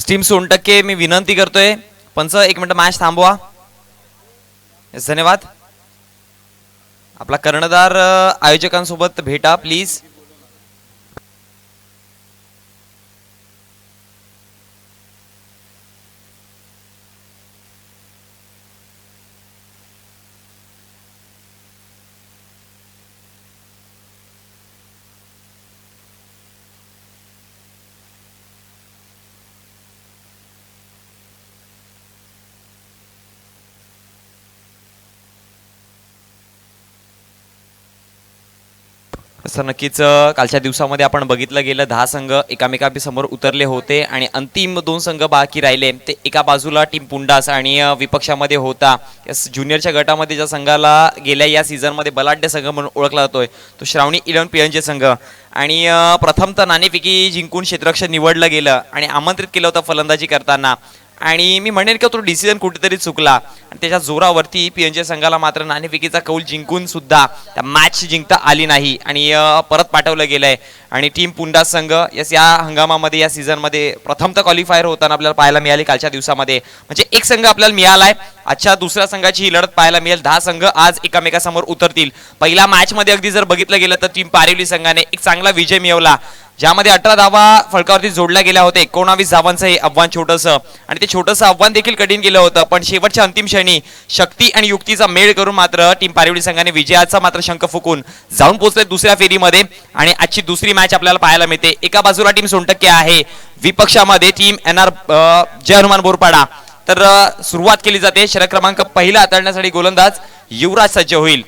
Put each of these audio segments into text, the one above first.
Team Sontakke मी विनंती करतोय पंच एक मिनिट मॅच थांबवा. धन्यवाद. आपला कर्णधार आयोजकांसोबत भेटा प्लीज. सर नक्कीच कालच्या दिवसामध्ये आपण बघितलं गेलं 10 संघ एकामेकांसमोर उतरले होते आणि अंतिम 2 संघ बाकी राहिले ते एका बाजूला टीम पुंडास आणि विपक्षामध्ये होता ज्युनियरच्या गटामध्ये ज्या संघाला गेल्या या सीझनमध्ये बलाढ्य संघ म्हणून ओळखला जातोय तो श्रावणी 11 पीएनजे संघ आणि प्रथमतः नाणेफेकी जिंकून क्षेत्ररक्षण निवडलं गेलं आणि आमंत्रित केलं होतं फलंदाजी करताना आणि मी म्हणेन की तो डिसिजन कुठेतरी चुकला आणि त्याच्या जोरावरती पीएनजे संघाला मात्र नाणेफेकीचा कौल जिंकून सुद्धा त्या मॅच जिंकता आली नाही आणि परत पाठवलं गेलंय आणि टीम पुंडास संघ या हंगामामध्ये या सीझनमध्ये प्रथमतः क्वालिफायर होताना आपल्याला पाहायला मिळाली कालच्या दिवसामध्ये. म्हणजे एक संघ आपल्याला मिळालाय. आजच्या दुसऱ्या संघाची ही लढत पाहायला मिळेल. 10 संघ आज एकामेकासमोर उतरतील. पहिल्या मॅच मध्ये अगदी जर बघितलं गेलं तर टीम पारिवली संघाने एक चांगला विजय मिळवला ज्यामध्ये 18 धावा फलकावरती जोडल्या गेल्या होत्या. 19 धावांचं हे आव्हान छोटंसं आणि ते छोटंसं आव्हान देखील कठीण केलं होतं पण शेवटच्या अंतिम क्षणी शक्ती आणि युक्तीचा मेळ करून मात्र टीम पारिवली संघाने विजयाचा मात्र शंख फुकून जाऊन पोहोचले दुसऱ्या फेरीमध्ये आणि आजची दुसरी मॅच आपल्याला पाहायला मिळते. एका बाजूला टीम सोनटक्के आहे विपक्षामध्ये टीम एनआर जय हनुमान बोरपाडा. तर सुरुवात केली जाते. षटक क्रमांक पहिला हाताळण्यासाठी गोलंदाज युवराज सज्ज होईल.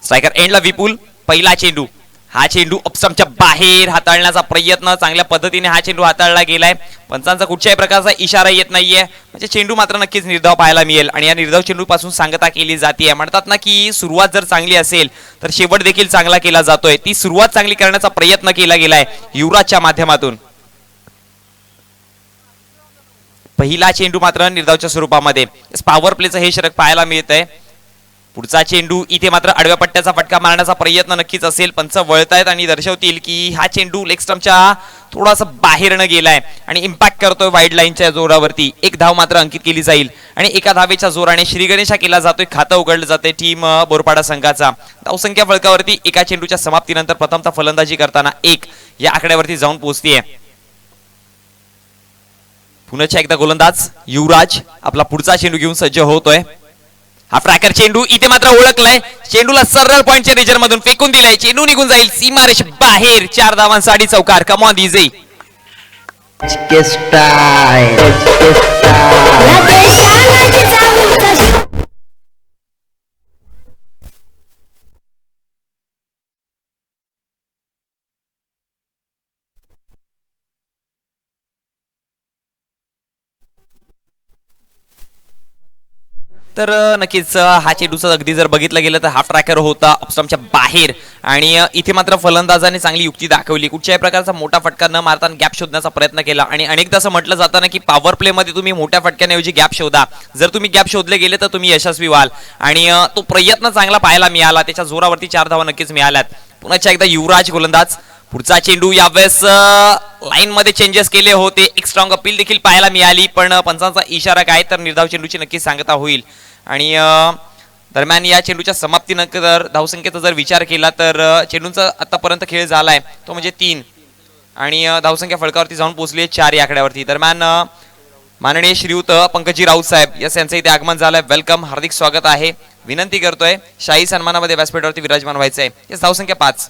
स्ट्रायकर एंडला विपुल. पहिला चेंडू हा चेंडू अपस्टंपच्या बाहेर हाताळण्याचा प्रयत्न चांगल्या पद्धतीने हा चेंडू हाताळला गेलाय. पंचांचा कुठच्याही प्रकारचा इशारा येत नाहीये म्हणजे चेंडू मात्र नक्कीच निर्धाव पाहायला मिळेल आणि या निर्धाव चेंडू पासून सांगता केली जाते. म्हणतात ना की सुरुवात जर चांगली असेल तर शेवट देखील चांगला केला जातोय. ती सुरुवात चांगली करण्याचा प्रयत्न केला गेलाय युवराजच्या माध्यमातून. पहिला चेंडू मात्र निर्धावच्या स्वरूपामध्ये पॉवर प्लेचं हे षटक पाहायला मिळतंय. पुढचा चेंडू इथे मात्र आडव्या पट्ट्याचा फटका मारण्याचा प्रयत्न नक्कीच असेल. पंच वळतायत आणि दर्शवतील की हा चेंडू लेग स्टंपच्या थोडासा बाहेरनं गेलाय आणि इम्पॅक्ट करतोय वाईड लाईनच्या जोरावरती. एक धाव मात्र अंकित केली जाईल आणि एका धावेच्या जोराने श्री गणेशा केला जातोय. खातं उघडलं जाते टीम बोरपाडा संघाचा. धावसंख्या फलकावरती एका चेंडूच्या समाप्तीनंतर प्रथमतः फलंदाजी करताना 1 या आकड्यावरती जाऊन पोहोचतीये. पुन्हा एकदा गोलंदाज युवराज आपला पुढचा चेंडू घेऊन सज्ज होतोय. हा ट्रॅकर चेंडू इथे मात्र ओळखलाय. चेंडूला सरळ पॉइंटच्या रिजन मधून फेकून दिलाय. चेंडू निघून जाईल सीमारेष बाहेर. 4 धावांसाठी चौकार. Come on easy. तर नक्कीच हा चेंडूचा अगदी जर बघितलं गेलं तर हाफ ट्रॅकर होता अपस्टंपच्या बाहेर आणि इथे मात्र फलंदाजाने चांगली युक्ती दाखवली. कुठच्याही प्रकारचा मोठा फटका न मारता गॅप शोधण्याचा प्रयत्न केला आणि अनेकदा असं म्हटलं जातं ना की पॉवर प्ले मध्ये तुम्ही मोठ्या फटक्याऐवजी गॅप शोधा. जर तुम्ही गॅप शोधले गेले तर तुम्ही यशस्वी व्हाल आणि तो प्रयत्न चांगला पाहायला मिळाला. त्याच्या जोरावरती 4 धावा नक्कीच मिळाल्यात. पुन्हा एकदा युवराज गोलंदाज. पुढचा चेंडू यावेळेस लाईन मध्ये चेंजेस केले होते. एक स्ट्रॉंग अपील देखील पाहायला मिळाली पण पंचांचा इशारा काय तर निर्धाव चेंडूची नक्कीच सांगता होईल आणि दरम्यान या चेंडूच्या समाप्तीनंतर धावसंख्येचा जर विचार केला तर चेंडूंचा आतापर्यंत खेळ झालाय तो म्हणजे 3 आणि धावसंख्या फलकावरती जाऊन पोहोचली 4 या आकड्यावरती. दरम्यान माननीय श्रीयुत पंकजी राऊत साहेब यांचं इथे आगमन झालंय. वेलकम, हार्दिक स्वागत आहे. विनंती करतोय शाही सन्मानामध्ये व्यासपीठावरती विराजमान व्हायचंय. याच धावसंख्या 5.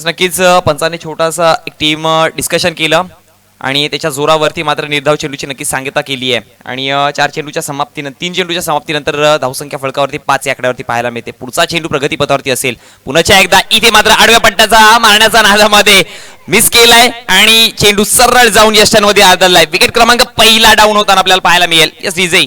नक्कीच पंचाने छोटासा एक टीम डिस्कशन केलं आणि त्याच्या जोरावरती मात्र निर्धाव चेंडूची नक्कीच सांगता केली आहे आणि 4 चेंडूच्या समाप्तीनंतर 3 चेंडूच्या समाप्तीनंतर धावसंख्या फलकावरती 5 या आकड्यावरती पाहायला मिळते. पुढचा चेंडू प्रगतीपथावरती असेल. पुन्हा एकदा इथे मात्र आडव्या पट्ट्याचा मारण्याचा नादामध्ये मिस केलाय आणि चेंडू सरळ जाऊन यष्टांमध्ये आदळलाय. विकेट क्रमांक पहिला डाऊन होताना आपल्याला पाहायला मिळेल. यस विजय.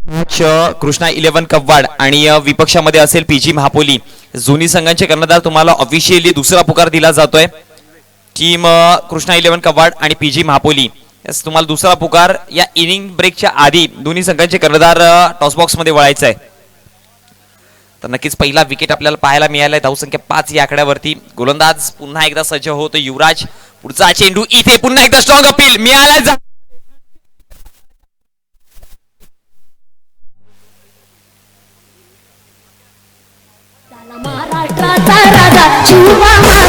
कृष्णा 11 कव्वाड आणि विपक्षामध्ये असेल पीजी महापोली. जुनी संघांचे कर्णधार तुम्हाला ऑफिशियली दुसरा पुकार दिला जातोय. टीम कृष्णा 11 कव्वाड आणि पीजी महापोली यास तुम्हाला दुसरा पुकार. या इनिंग ब्रेकच्या आधी दोन्ही संघांचे कर्णधार टॉस बॉक्स मध्ये वळायचं आहे. तर नक्कीच पहिला विकेट आपल्याला पाहायला मिळालाय. धावसंख्या 5 या आकड्यावरती. गोलंदाज पुन्हा एकदा सज्ज होतो युवराज. पुढचा चेंडू इथे पुन्हा एकदा स्ट्रॉंग अपील मिळाला. महाराष्ट्राचा राजा शिवा माझा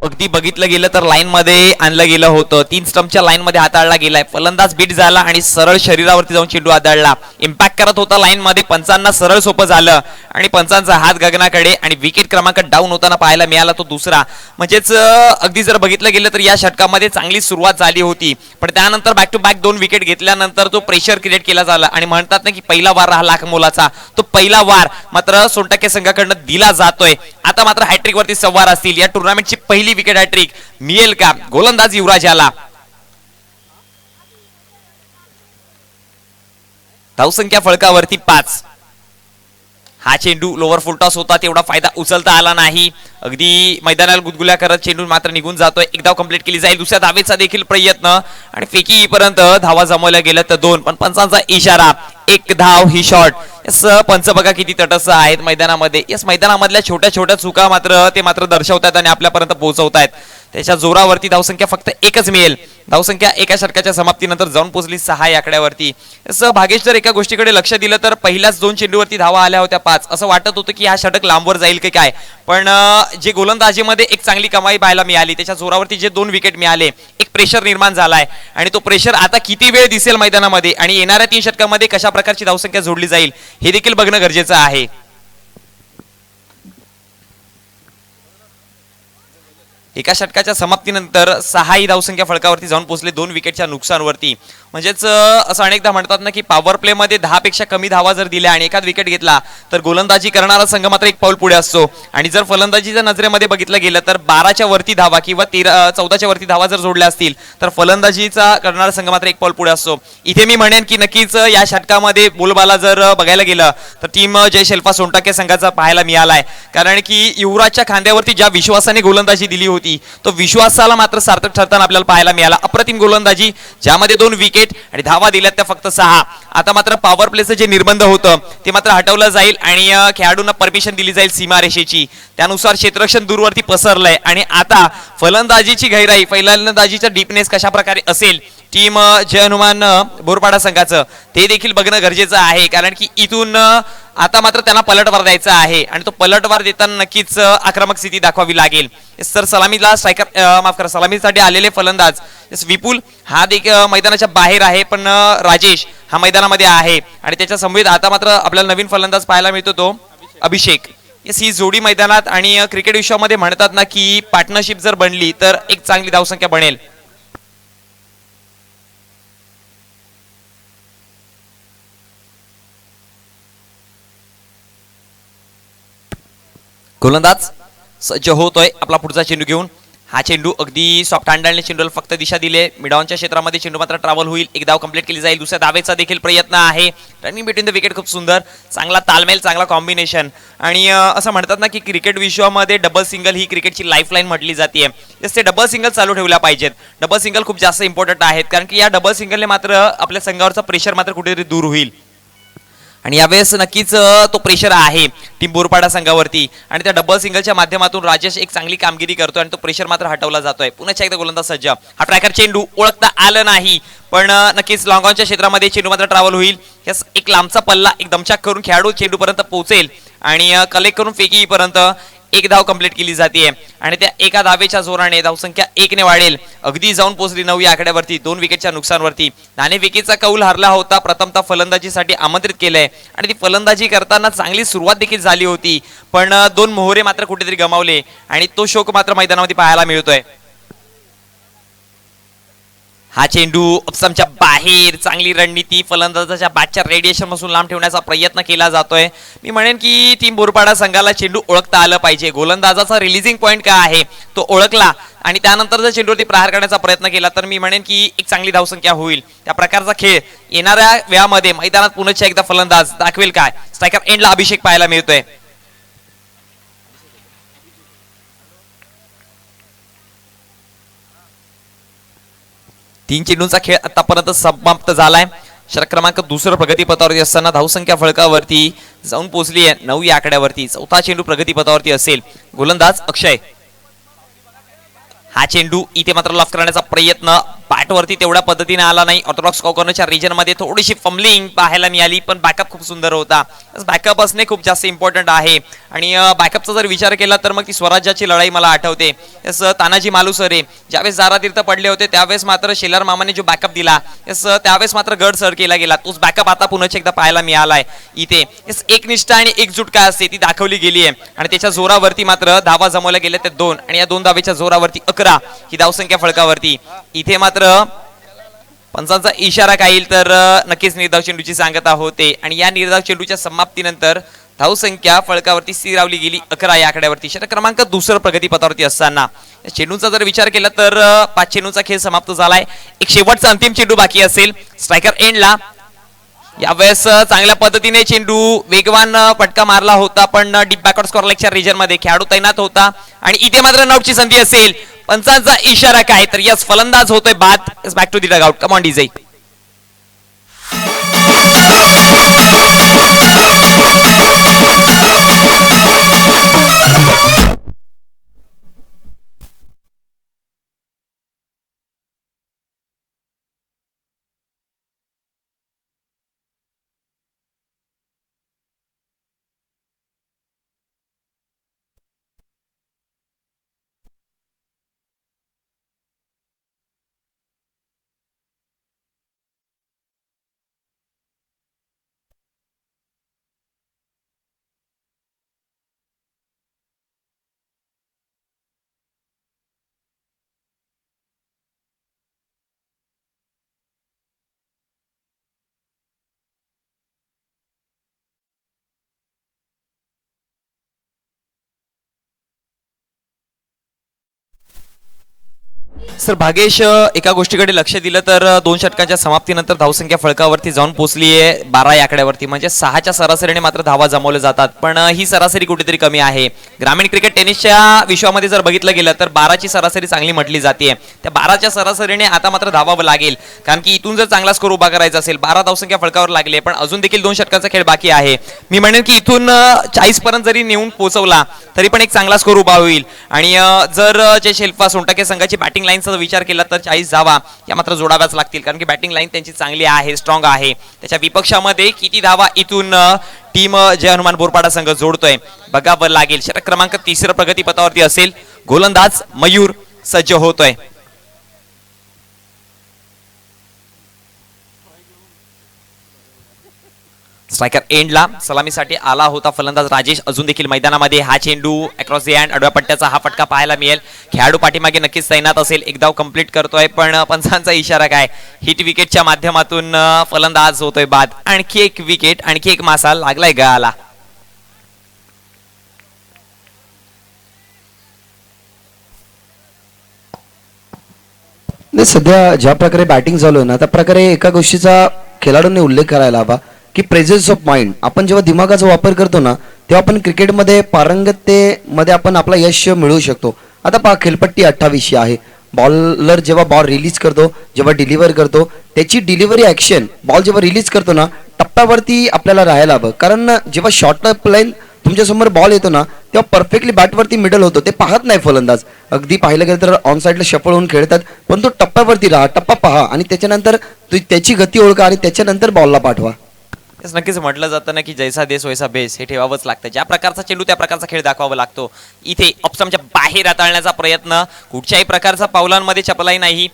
अगदी बघितलं गेलं तर लाईन मध्ये आणलं गेलं होतं. 3 स्टंपच्या लाईन मध्ये हाताळला गेलाय. फलंदाज बीट झाला आणि सरळ शरीरावरती जाऊन चेंडू आदळला. इम्पॅक्ट करत होता लाईन मध्ये. पंचांना सरळ सोपं झालं आणि पंचांचा हात गगनाकडे आणि विकेट क्रमांक डाऊन होताना पाहायला मिळाला तो दुसरा. म्हणजेच अगदी जर बघितलं गेलं तर या षटकामध्ये चांगली सुरुवात झाली होती, पण त्यानंतर बॅक टू बॅक 2 विकेट घेतल्यानंतर तो प्रेशर क्रिएट केला झाला आणि म्हणतात ना की पहिला वार हा लाख मोलाचा. तो पहिला वार मात्र सोनटक्के संघाकडनं दिला जातोय. आता मात्र हॅट्रिक वरती सवार असतील. या टुर्नामेंटची पहिली विकेट हॅट्रिक मिळेल का? गोलंदाज युवराज याला. धावसंख्या फळकावरती 5. हा चेंडू लोअर फुल टॉस होता, तेवढा फायदा उचलता आला नाही. अगदी मैदानाला गुदगुल्या करत चेंडू मात्र निघून जातोय. एक धाव कंप्लीट केली जाईल. दुसऱ्या धावेचा देखील प्रयत्न आणि फेकी पर्यंत धावा जमवल्या गेल्या तर 2, पण पंचांचा इशारा. 1 धाव ही शॉट. यस पंच बघा किती तटस्थ आहेत मैदानामध्ये. यस मैदानामधल्या छोट्या छोट्या चुका मात्र ते मात्र दर्शवतात आणि आपल्यापर्यंत पोहोचवतायत. त्याच्या जोरावरती धावसंख्या फक्त 1च मिळेल. धावसंख्या एका षटकाच्या समाप्तीनंतर जाऊन पोहोचली 6 या आकड्यावरती. असं भागेश जर एका गोष्टीकडे लक्ष दिलं तर पहिल्याच 2 चेंडूवरती धावा आल्या होत्या 5. असं वाटत होतं की हा षटक लांबवर जाईल की काय, पण जे गोलंदाजीमध्ये एक चांगली कमाई पाहायला मिळाली, त्याच्या जोरावरती जे 2 विकेट मिळाले, एक प्रेशर निर्माण झालाय आणि तो प्रेशर आता किती वेळ दिसेल मैदानामध्ये आणि येणाऱ्या 3 षटकामध्ये कशा प्रकारची धावसंख्या जोडली जाईल हे देखील बघणं गरजेचं आहे. एका षटकाच्या समाप्तीनंतर 6 ही धावसंख्या फळकावरती जाऊन पोहोचले 2 विकेटच्या नुकसानवरती. म्हणजेच असं अनेकदा म्हणतात ना की पॉवर प्ले मध्ये 10 पेक्षा कमी धावा जर दिल्या आणि एखाद विकेट घेतला तर गोलंदाजी करणारा संघ मात्र 1 पाऊल पुढे असतो. आणि जर फलंदाजीच्या नजरेमध्ये बघितलं गेलं तर 12च्या वरती धावा किंवा 14च्या वरती धावा जर जोडल्या असतील तर फलंदाजीचा करणारा संघ मात्र 1 पाऊल पुढे असतो. इथे मी म्हणेन की नक्कीच या षटकामध्ये बोलबाला जर बघायला गेलं तर टीम जय शेल्फा सोनटक्के संघाचा पाहायला मिळालाय. कारण की युवराजच्या खांद्यावरती ज्या विश्वासाने गोलंदाजी दिली होती तो विश्वासाला मात्र सार्थक ठरताना आपल्याला पाहायला मिळाला. अप्रतिम गोलंदाजी ज्यामध्ये 2 विकेट आणि धावा दिल्यात त्या फक्त 6. आता मात्र पॉवर प्लेचं जे निर्बंध होतं ते मात्र हटवलं जाईल आणि खेळाडूंना परमिशन दिली जाईल सीमारेषेची. त्यानुसार क्षेत्ररक्षण दूरवरती पसरलंय आणि आता फलंदाजीची गहिराई, फलंदाजीचा डीपनेस कशा प्रकारे असेल टीम जय हनुमान बोरपाडा संघाचं ते देखील बघणं गरजेचं आहे. कारण की इथून आता मात्र त्यांना पलटवार द्यायचा आहे आणि तो पलटवार देताना नक्कीच आक्रमक स्थिती दाखवावी लागेल. सर सलामीला स्ट्रायकर माफ करा सलामीसाठी आलेले फलंदाज विपुल हा देखील मैदानाच्या बाहेर आहे, पण राजेश हा मैदानामध्ये आहे आणि त्याच्या समवेत आता मात्र आपल्याला नवीन फलंदाज पाहायला मिळतो तो अभिषेक. ही जोडी मैदानात आणि क्रिकेट विश्वामध्ये म्हणतात ना की पार्टनरशिप जर बनली तर एक चांगली धावसंख्या बनेल. गोलंदाज सज्ज होतोय आपला पुढचा चेंडू घेऊन. हा चेंडू अगदी सॉफ्ट हँडलने चेंडूला फक्त दिशा दिले. मिडॉनच्या क्षेत्रामध्ये चेंडू मात्र ट्रॅव्हल होईल. 1 धाव कंप्लीट केली जाईल. दुसऱ्या धावेचा देखील प्रयत्न आहे. रनिंग बिटवीन द विकेट खूप सुंदर, चांगला तालमेल, चांगला कॉम्बिनेशन आणि असं म्हणतात ना की क्रिकेट विश्वामध्ये डबल सिंगल ही क्रिकेटची लाईफलाईन म्हटली जाते. ते डबल सिंगल चालू ठेवल्या पाहिजेत. डबल सिंगल खूप जास्त इम्पॉर्टंट आहेत कारण की या डबल सिंगलने मात्र आपल्या संघावरचा प्रेशर मात्र कुठेतरी दूर होईल आणि यावेळेस नक्कीच तो प्रेशर आहे टीम बोरपाडा संघावरती आणि त्या डबल सिंगलच्या माध्यमातून राजेश एक चांगली कामगिरी करतोय आणि तो प्रेशर मात्र हटवला जातोय. पुन्हा एकदा गोलंदाज सज्ज. हा ट्रॅकर चेंडू ओळखता आलं नाही, पण नक्कीच लॉंग ऑनच्या क्षेत्रामध्ये चेंडू मात्र ट्रॅव्हल होईल. यास एक लांबचा पल्ला, एक दमछाक करून खेळाडू चेंडूपर्यंत पोहोचेल आणि कलेक्ट करून फेकीपर्यंत 1 धाव कंप्लीट केली जाते आणि त्या एका धावेच्या जोराने धावसंख्या 1 ने वाढेल. अगदी जाऊन पोहोचली 9 या आकड्यावरती 2 विकेटच्या नुकसानवरती. नाणेफेकीचा कौल हरला होता, प्रथमतः फलंदाजीसाठी आमंत्रित केलंय आणि ती फलंदाजी करताना चांगली सुरुवात देखील झाली होती, पण 2 मोहरे मात्र कुठेतरी गमावले आणि तो शोक मात्र मैदानामध्ये पाहायला मिळतोय. हा चेंडू ऑप्समच्या बाहेर, चांगली रणनीती, फलंदाजाच्या बॅटच्या रेडिएशन पासून लांब ठेवण्याचा प्रयत्न केला जातोय. मी म्हणेन की टीम बोरपाडा संघाला चेंडू ओळखता आलं पाहिजे. गोलंदाजाचा रिलीजिंग पॉईंट काय आहे तो ओळखला आणि त्यानंतर जर चेंडूवरती प्रहार करण्याचा प्रयत्न केला तर मी म्हणेन की एक चांगली धावसंख्या होईल. त्या प्रकारचा खेळ येणाऱ्या वेळामध्ये मैदानात पुन्हा एकदा फलंदाज दाखवेल काय. स्ट्रायकर एंडला अभिषेक पाहायला मिळतोय. तीन चेंडूंचा खेळ आतापर्यंत समाप्त झालाय. षटक क्रमांक दुसरं प्रगतीपथावरती असताना धावसंख्या फळकावरती जाऊन पोहोचली आहे 9 या आकड्यावरती. चौथा चेंडू प्रगतीपथावरती असेल. गोलंदाज अक्षय. हा चेंडू इथे मात्र लॉफ करण्याचा प्रयत्न बॅटवरती तेवढ्या पद्धतीने आला नाही. ऑर्थोडॉक्स कॉर्नरच्या रिजन मध्ये थोडीशी फंबलिंग पाहायला मिळाली पण बॅकअप खूप सुंदर होता. बॅकअप असणे खूप जास्त इम्पॉर्टंट आहे आणि बॅकअपचा जर विचार केला तर मग ती स्वराज्याची लढाई मला आठवते. तानाजी मालुसरे ज्यावेळेस जारातीर्थ पडले होते त्यावेळेस मात्र शेलार मामाने जो बॅकअप दिला त्यावेळेस मात्र गड सर केला गेला. तोच बॅकअप आता पुन्हा एकदा पाहायला मिळालाय इथे. एकनिष्ठा आणि एकजूट काय असते ती दाखवली गेली आहे आणि त्याच्या जोरावरती मात्र धावा जमवल्या गेल्या ते 2 आणि या 2 धावेच्या जोरावरती 11 ही धावसंख्या फळकावरती. इथे मात्र पंचांचा इशारा काय येईल तर नक्कीच निर्धाव चेंडूची सांगता होते आणि या निर्धाव चेंडूच्या समाप्तीनंतर धावसंख्या फळकावरती स्थिरावली गेली 11 या आकड्यावरती. षटक क्रमांक दुसरं प्रगतीपथावरती असताना चेंडूचा जर विचार केला तर 5 चेंडूचा खेळ समाप्त झालाय. एक शेवटचा अंतिम चेंडू बाकी असेल. स्ट्रायकर एंडला यावेळेस चांगल्या पद्धतीने चेंडू वेगवान फटका मारला होता पण डीप बॅकवर्ड स्कोर लेगच्या रिजन मध्ये खेळाडू तैनात होता आणि इथे मात्र नॉटची संधी असेल. पंचांचा इशारा काय तर यस फलंदाज होतोय बाद. Back to the dugout. Come on DJ. Sir Bhagesh एका गोष्टीकडे लक्ष दिलं तर 2 षटकांच्या समाप्तीनंतर धावसंख्या फळकावरती जाऊन पोहोचली आहे 12 या आकड्यावरती. म्हणजे 6च्या सरासरीने मात्र धावा जमवल्या जातात पण ही सरासरी कुठेतरी कमी आहे. ग्रामीण क्रिकेट टेनिसच्या विश्वामध्ये जर बघितलं गेलं तर 12ची सरासरी चांगली म्हटली जाते. त्या 12च्या सरासरीने आता मात्र धावावं लागेल कारण की इथून जर चांगला स्कोर उभा करायचा असेल 12 धावसंख्या फळकावर लागली पण अजून देखील 2 षटकांचा खेळ बाकी आहे. मी म्हणेन की इथून 40 पर्यंत जरी नेऊन पोहोचवला तरी पण एक चांगला स्कोर उभा होईल आणि जर जे शेल्फा सोनटके संघाची बॅटिंग लाईनचा विचार केला तर 40 धावा या मात्र जोडाव्याच लागतील कारण की बॅटिंग लाईन त्यांची चांगली आहे, स्ट्रॉंग आहे. त्याच्या विपक्षामध्ये किती धावा इथून टीम जय हनुमान बोरपाडा संघ जोडतोय बघावं लागेल. षटक क्रमांक 3 प्रगतीपथावरती असेल. गोलंदाज मयूर सज्ज होतोय. स्ट्रायकर एंडला सलामीसाठी आला होता फलंदाज राजेश अजून देखील मैदानामध्ये. हा चेंडू अक्रॉस द हँड आडव्या पट्ट्याचा हा फटका पाहायला मिळेल. खेळाडू पाठीमागे नक्कीच तैनात असेल. एक धाव कंप्लीट करतोय पण पंचांचा इशारा काय हिट विकेटच्या माध्यमातून फलंदाज होतोय बाद. आणखी एक विकेट, आणखी एक मासा लागलाय गळाला. सध्या ज्या प्रकारे बॅटिंग चालू आहे ना त्या प्रकारे एका गोष्टीचा खेळाडूंनी उल्लेख करायला हवा की प्रेझेन्स ऑफ माइंड. आपण जेव्हा दिमागाचा वापर करतो ना तेव्हा आपण क्रिकेटमध्ये पारंगततेमध्ये आपण आपला यश मिळवू शकतो. आता पहा खेळपट्टी 28 आहे. बॉलर जेव्हा बॉल रिलीज करतो, जेव्हा डिलिव्हर करतो, त्याची डिलिव्हरी ऍक्शन बॉल जेव्हा रिलीज करतो ना टप्प्यावरती आपल्याला राहायला हवं कारण जेव्हा शॉर्ट अप लाईन तुमच्या समोर बॉल येतो ना तेव्हा परफेक्टली बॅटवरती मिडल होतो. ते पाहत नाही फलंदाज. अगदी पाहिलं गेलं तर ऑन साईडला शफल होऊन खेळतात पण तो टप्प्यावरती राहा, टप्पा पहा आणि त्याच्यानंतर त्याची गती ओळखा आणि त्याच्यानंतर बॉलला पाठवा. तेच नक्कीच म्हटलं जातं ना की जैसा देश वैसा बेस हे ठेवावंच लागतं. ज्या प्रकारचा चेंडू त्या प्रकारचा खेळ दाखवावा लागतो. इथे ऑप्शनच्या बाहेर हाताळण्याचा प्रयत्न, कुठच्याही प्रकारचा पावलांमध्ये चपलाई नाही.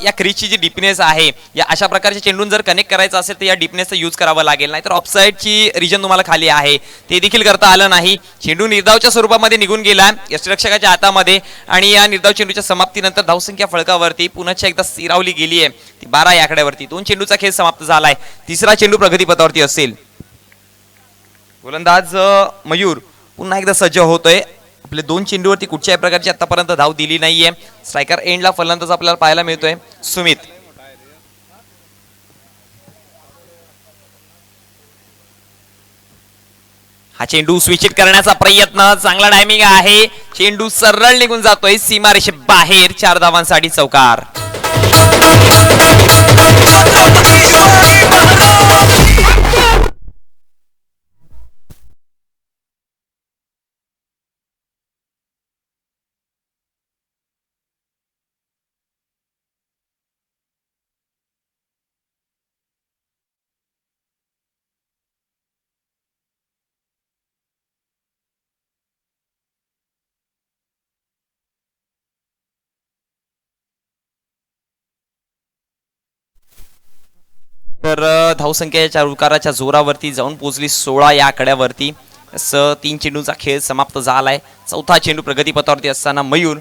या क्रीजची जी डिपनेस आहे, या अशा प्रकारच्या चेंडून जर कनेक्ट करायचं असेल तर या डिपनेसचा यूज करावा लागेल. नाहीतर ऑफसाईडची रिजन तुम्हाला खाली आहे ते देखील करता आलं नाही. चेंडू निर्धावच्या स्वरूपामध्ये निघून गेला यष्टिरक्षकाच्या हातामध्ये आणि या निर्धाव चेंडूच्या समाप्तीनंतर धावसंख्या फळकावरती पुन्हा एकदा स्थिरावली गेली आहे ती 12 या आकड्यावरती. 2 चेंडूचा खेळ समाप्त झालाय. तिसरा चेंडू प्रगतीपथावरती असेल. गोलंदाज मयूर पुन्हा एकदा सज्ज होतोय. आपले 2 चेंडूवरती कुठच्याही प्रकारची आतापर्यंत धाव दिली नाहीये. स्ट्रायकर एंडला फलंदाज आपल्याला पाहायला मिळतोय सुमित. हा चेंडू स्विचित करण्याचा प्रयत्न, चांगला टायमिंग आहे. चेंडू सरळ निघून जातोय सीमारेषे बाहेर. 4 धावांसाठी चौकार. तर धावसंख्येच्या उकाराच्या जोरावरती जाऊन पोहोचली 16 या आकड्यावरती. 3 चेंडूचा खेळ समाप्त झालाय. चौथा चेंडू प्रगतीपथावरती असताना मयूर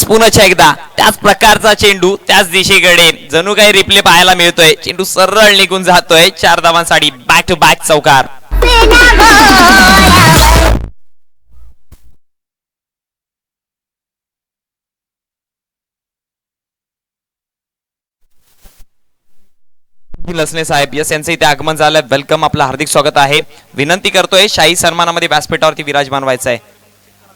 पुन्हा एकदा त्याच प्रकारचा चेंडू त्याच दिशेकडे जणू काही रिप्ले पाहायला मिळतोय. चेंडू सरळ निघून जातोय. 4 धावांसाठी बॅक टू बॅक चौकार. लसने साहेब यस यांचं इथे आगमन झालं. वेलकम, आपलं हार्दिक स्वागत आहे. विनंती करतोय शाही सन्मानामध्ये व्यासपीठावरती विराजमान व्हायचं आहे.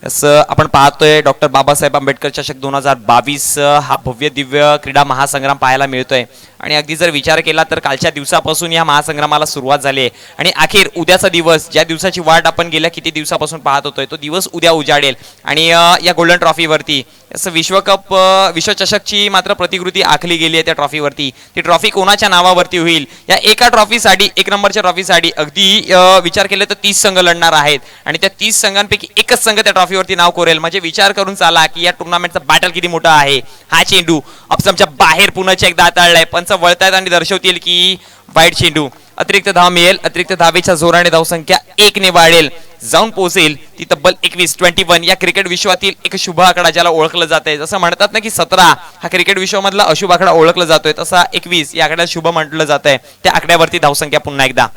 असं आपण पाहतोय डॉक्टर बाबासाहेब आंबेडकर चषक 2022 हा भव्य दिव्य क्रीडा महासंग्राम पाहायला मिळतोय. आणि अगदी जर विचार केला तर कालच्या दिवसापासून या महासंग्रामाला सुरुवात झाली आहे आणि अखेर उद्याचा दिवस, ज्या दिवसाची वाट आपण गेल्या किती दिवसापासून पाहत होतोय, तो दिवस उद्या उजाडेल. आणि या गोल्डन ट्रॉफीवरती असं विश्वकप विश्वचषकची मात्र प्रतिकृती आखली गेली आहे त्या ट्रॉफीवरती. ती ट्रॉफी कोणाच्या नावावरती होईल या एका ट्रॉफीसाठी, 1 नंबरच्या ट्रॉफीसाठी अगदी विचार केला तर 30 संघ लढणार आहेत आणि त्या 30 संघांपैकी एकच संघ त्या ट्रॉफीवरती नाव कोरेल. म्हणजे विचार करून चाला की या टुर्नामेंटचा बॅटल किती मोठा आहे. हा चेंडू ऑप्शनच्या बाहेर पुन्हा एकदा हाताळलाय. पंच वळतायत आणि दर्शवतील की वाईट चेंडू. अतिरिक्त धाव मिळेल. अतिरिक्त धावेच्या जोराने धावसंख्या 1 ने वाढेल, जाऊन पोहोचेल ती तब्बल 21 या क्रिकेट विश्वातील एक शुभ आकडा ज्याला ओळखलं जातंय. जसं म्हणतात ना की 17 हा क्रिकेट विश्वामधला अशुभ आकडा ओळखला जातोय, तसा 21 या आकड्याला शुभ म्हटलं जातंय. त्या आकड्यावरती धावसंख्या पुन्हा एकदा.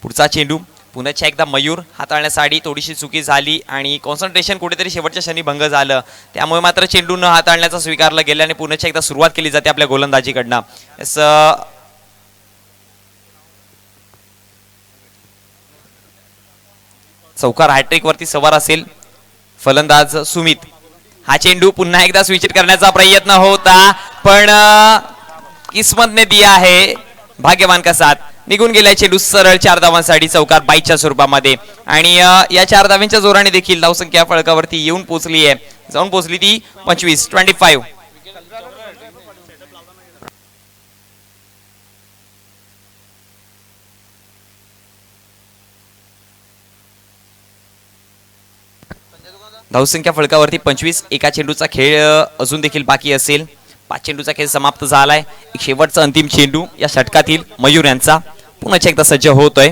पुढचा चेंडू पुन्हा एकदा मयूर हाताळण्यासाठी थोडीशी चुकी झाली आणि कॉन्सन्ट्रेशन कुठेतरी शेवटच्या क्षणी भंग झालं. त्यामुळे मात्र चेंडू न हाताळण्याचा स्वीकारला गेला आणि पुन्हा एकदा सुरुवात केली जाते आपल्या गोलंदाजीकडनं. चौकार हॅट्रिक वरती सवार असेल फलंदाज सुमित. हा चेंडू पुन्हा एकदा स्विचित करण्याचा प्रयत्न होता पण किस्मतने दिया आहे, भाग्यवान का साथ. निघून गेलाय चेंडू सरळ 4 धावांसाठी चौकार 22च्या स्वरूपामध्ये. आणि या 4 धावांच्या जोराने देखील धावसंख्या फळकावरती येऊन पोहोचली आहे. जाऊन पोहोचली ती 25. धावसंख्या फळकावरती 25. एका चेंडूचा खेळ अजून देखील बाकी असेल. 5 चेंडूचा खेळ समाप्त झालाय. एक शेवटचा अंतिम चेंडू या षटकातील मयूर यांचा पुन्हा एकदा सज्ज होतोय.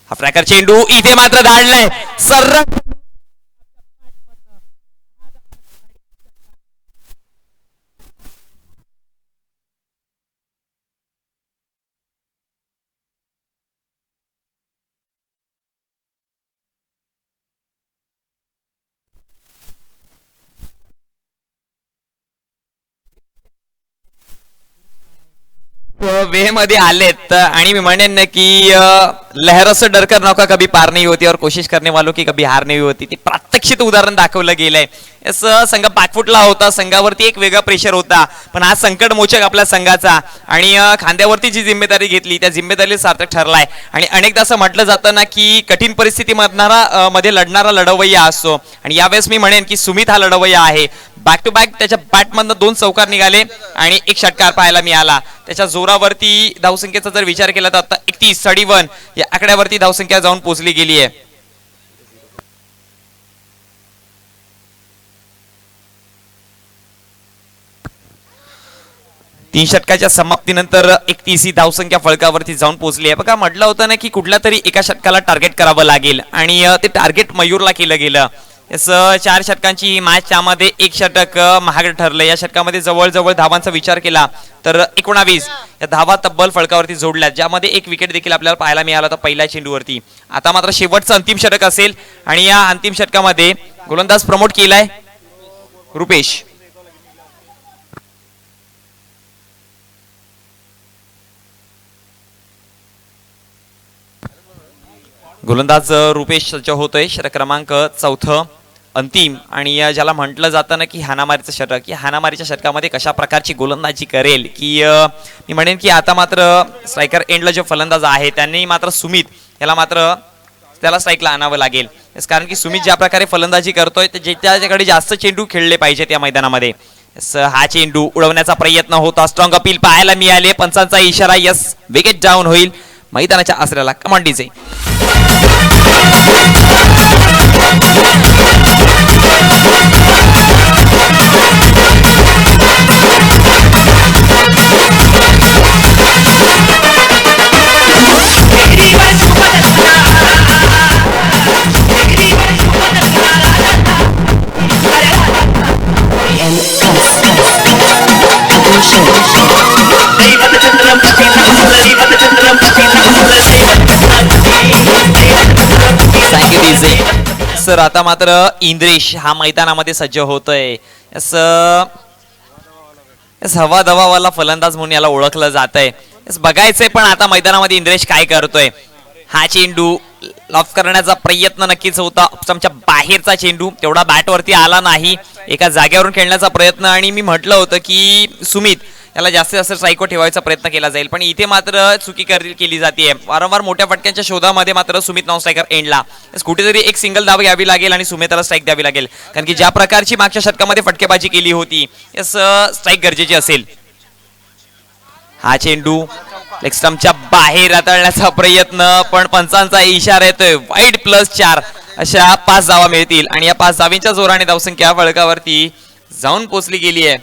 हा फ्रॅकर चेंडू इथे मात्र धाडलाय सरळ. वे मध्ये आलेत आणि मी म्हणेन की लहरों से डरकर नौका कभी पार नहीं होती और कोशिश करने वालों की कभी हार नहीं होती. ते प्रात्यक्षिक उदाहरण दाखवलं गेलंय. संघ बॅकफुटला होता, संघावरती एक वेगळा प्रेशर होता, पण हा संकट मोचक आपल्या संघाचा आणि खांद्यावरती जी जिम्मेदारी घेतली त्या जिम्मेदारीला सार्थक ठरलाय. आणि अनेकदा असं म्हटलं जातं ना की कठीण परिस्थिती मध्ये लढणारा लढवय्या असतो आणि यावेळेस मी म्हणेन की सुमित हा लढवय्या आहे. बॅक टू बॅक त्याच्या बॅटमधनं 2 चौकार निघाले आणि एक षटकार पाहायला मिळाला. त्याच्या जोरावरती धावसंख्येचा जर विचार केला तर आता 31 या आकड्यावरती धावसंख्या जाऊन पोहोचली गेली आहे. तीन षटकाच्या समाप्तीनंतर 31 ही धावसंख्या फलकावरती जाऊन पोहोचली आहे. बघा म्हटलं होतं ना की कुठल्या तरी एका षटकाला टार्गेट करावं लागेल आणि ते टार्गेट मयूरला केलं गेलं. 4 षटकांची मॅच, त्यामध्ये एक षटक महाग ठरलं. या षटकामध्ये जवळजवळ धावांचा विचार केला तर 19 या धावा तब्बल फलकावरती जोडल्या, ज्यामध्ये एक विकेट देखील आपल्याला पाहायला मिळाला होता पहिल्या चेंडूवरती. आता मात्र शेवटचं अंतिम षटक असेल आणि या अंतिम षटकामध्ये गोलंदाज प्रमोट केलाय रुपेश. गोलंदाज रुपेश सज्ज होतोय. षटक क्रमांक 4 अंतिम आणि ज्याला म्हटलं जातं ना की हाणामारीचं षटक. या हाणामारीच्या षटकामध्ये कशा प्रकारची गोलंदाजी करेल की मी म्हणेन की आता मात्र स्ट्रायकर एंडला जो फलंदाज आहे त्यांनी मात्र सुमित याला मात्र त्याला स्ट्राईकला आणावं लागेल. कारण की सुमित ज्या प्रकारे फलंदाजी करतोय त्याच्याकडे जास्त चेंडू खेळले पाहिजेत या मैदानामध्ये. हा चेंडू उडवण्याचा प्रयत्न होता, स्ट्रॉंग अपील पाहायला मिळाले. पंचांचा इशारा, यस विकेट डाऊन होईल. मैदानाच्या आसऱ्याला कमांडीचे सर. आता मात्र इंद्रेश हा मैदानामध्ये सज्ज होतोय. हवा दवावाला फलंदाज म्हणून याला ओळखलं जात आहे. बघायचंय पण आता मैदानामध्ये इंद्रेश काय करतोय. हा चेंडू लॉफ करण्याचा प्रयत्न नक्कीच होता. ऑप्शनच्या बाहेरचा चेंडू तेवढा बॅटवरती आला नाही. एका जागेवरून खेळण्याचा प्रयत्न आणि मी म्हटलं होतं की सुमित याला जास्तीत जास्त स्ट्राईकवर ठेवायचा प्रयत्न केला जाईल, पण इथे मात्र चुकी केली जाते. वारंवार मोठ्या फटक्यांच्या शोधामध्ये मात्र सुमित नॉन स्ट्रायकर एंडला. कुठेतरी एक सिंगल धाव घ्यावी लागेल आणि सुमितला स्ट्राईक द्यावी लागेल, कारण की ज्या प्रकारची मागच्या षटकामध्ये फटकेबाजी केली होती स्ट्राईक गरजेची असेल. हा चेंडू लेग स्टंपच्या बाहेर हाताळण्याचा प्रयत्न, पण पंचांचा इशारा येतोय वाईड +4 अशा 5 धावा मिळतील आणि या 5 धावींच्या जोराने धावसंख्या फलकावरती जाऊन पोहोचली गेली आहे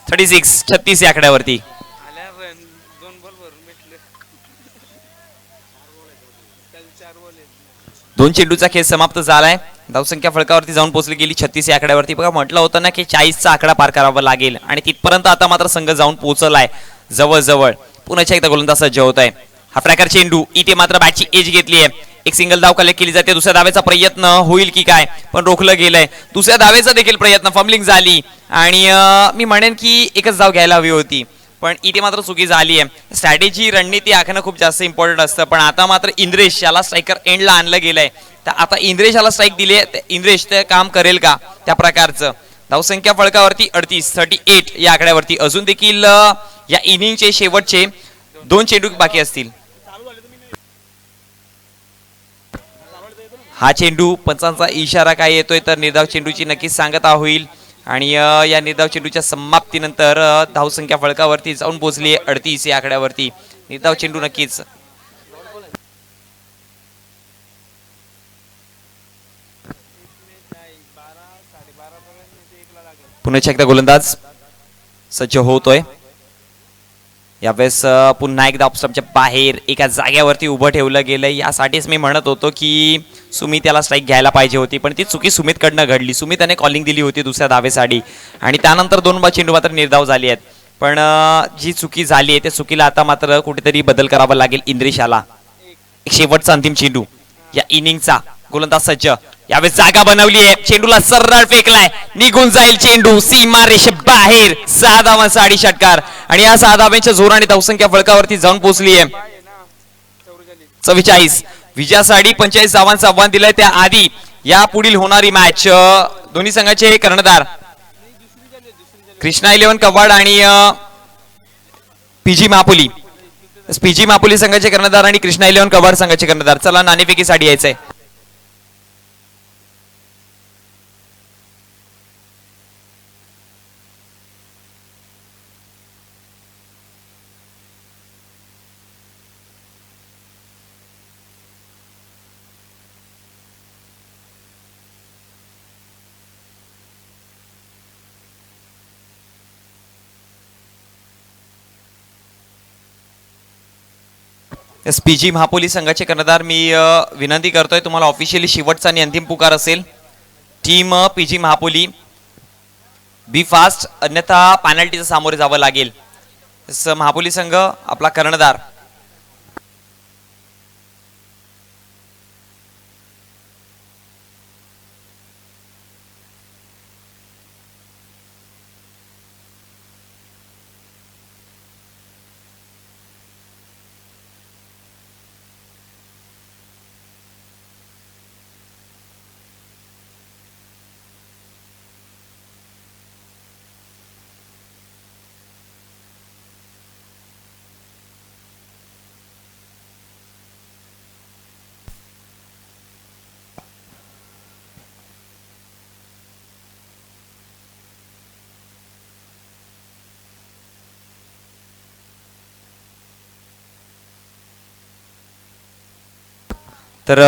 36 या आकड्यावरती. 2 चेंडूचा खेळ समाप्त झालाय. धावसंख्या फलकावरती जाऊन पोहोचली गेली 36 या आकड्यावरती. बघा म्हटलं होतं ना की 40चा आकडा पार करावा लागेल आणि तिथपर्यंत आता मात्र संघ जाऊन पोहोचलाय जवळजवळ. पुन्हा एकदा गोलंदाज सज्ज होत आहे. हा प्रकार चेंडू इथे मात्र बॅटची एज घेतली आहे. एक सिंगल धाव कलेक्ट केली जाते. दुसऱ्या धावेचा प्रयत्न होईल की काय, पण रोखलं गेलंय. दुसऱ्या धावेचा देखील प्रयत्न, फंबलिंग झाली आणि मी म्हणेन की एकच धाव घ्यायला हवी होती, पण इथे मात्र चुकी झाली आहे. स्ट्रॅटेजी रणनीती आखणं खूप जास्त इम्पॉर्टंट असतं, पण आता मात्र इंद्रेश याला स्ट्रायकर एंडला आणलं गेलंय. तर आता इंद्रेश याला स्ट्राईक दिली आहे. इंद्रेश ते काम करेल का त्या प्रकारचं. धावसंख्या फलकावरती 38 या आकड्यावरती. अजून देखील या इनिंगचे शेवटचे 2 चेंडू बाकी असतील. हा चेंडू पंचांचा इशारा काय येतोय तर निर्धाव चेंडूची नक्कीच सांगता होईल आणि या निर्धाव चेंडूच्या समाप्तीनंतर धावसंख्या फलकावरती जाऊन पोहोचली 38 या आकड्यावरती. निर्धाव चेंडू नक्कीच पुन्हा एकदा गोलंदाज सज्ज होतोय. यावेळेस पुन्हा एकदा ऑफस्टंपच्या बाहेर एका जागेवरती उभं ठेवलं गेलंय. यासाठीच मी म्हणत होतो की सुमित याला स्ट्राईक घ्यायला पाहिजे होती, पण ती चुकी सुमितकडनं घडली. सुमितने कॉलिंग दिली होती दुसऱ्या धावेसाठी आणि त्यानंतर 2 चेंडू मात्र निर्धाव झाली आहेत. पण जी चुकी झाली आहे त्या चुकीला आता मात्र कुठेतरी बदल करावा लागेल इंद्रेशाला. एक शेवटचा अंतिम चेंडू या इनिंगचा. गोलंदाज सज्ज यावेळेस जागा बनवली आहे, चेंडूला सरळ फेकलाय, निघून जाईल चेंडू सीमा रेषे बाहेर. 6 धावांचा षटकार आणि या 6 धावांच्या जोराने धावसंख्या फळकावरती जाऊन पोहोचली आहे 44. विजयासाठी 45 धावांचं आव्हान दिलंय. त्या आधी या पुढील होणारी मॅच दोन्ही संघाचे कर्णधार कृष्णा 11 कव्वाड आणि पीजी मापुली. पीजी मापुली संघाचे कर्णधार आणि कृष्णा 11 कव्वाड संघाचे कर्णधार. चला नाणेफेकीसाठी यायचंय. पीजी महापोली संघाचे कर्णधार मी विनंती करतोय तुम्हाला ऑफिशियली शेवटचा आणि अंतिम पुकार असेल. टीम पीजी महापोली बी फास्ट अन्यथा पेनल्टीचा सामोरे जावं लागेल. महापोली संघ आपला कर्णधार तर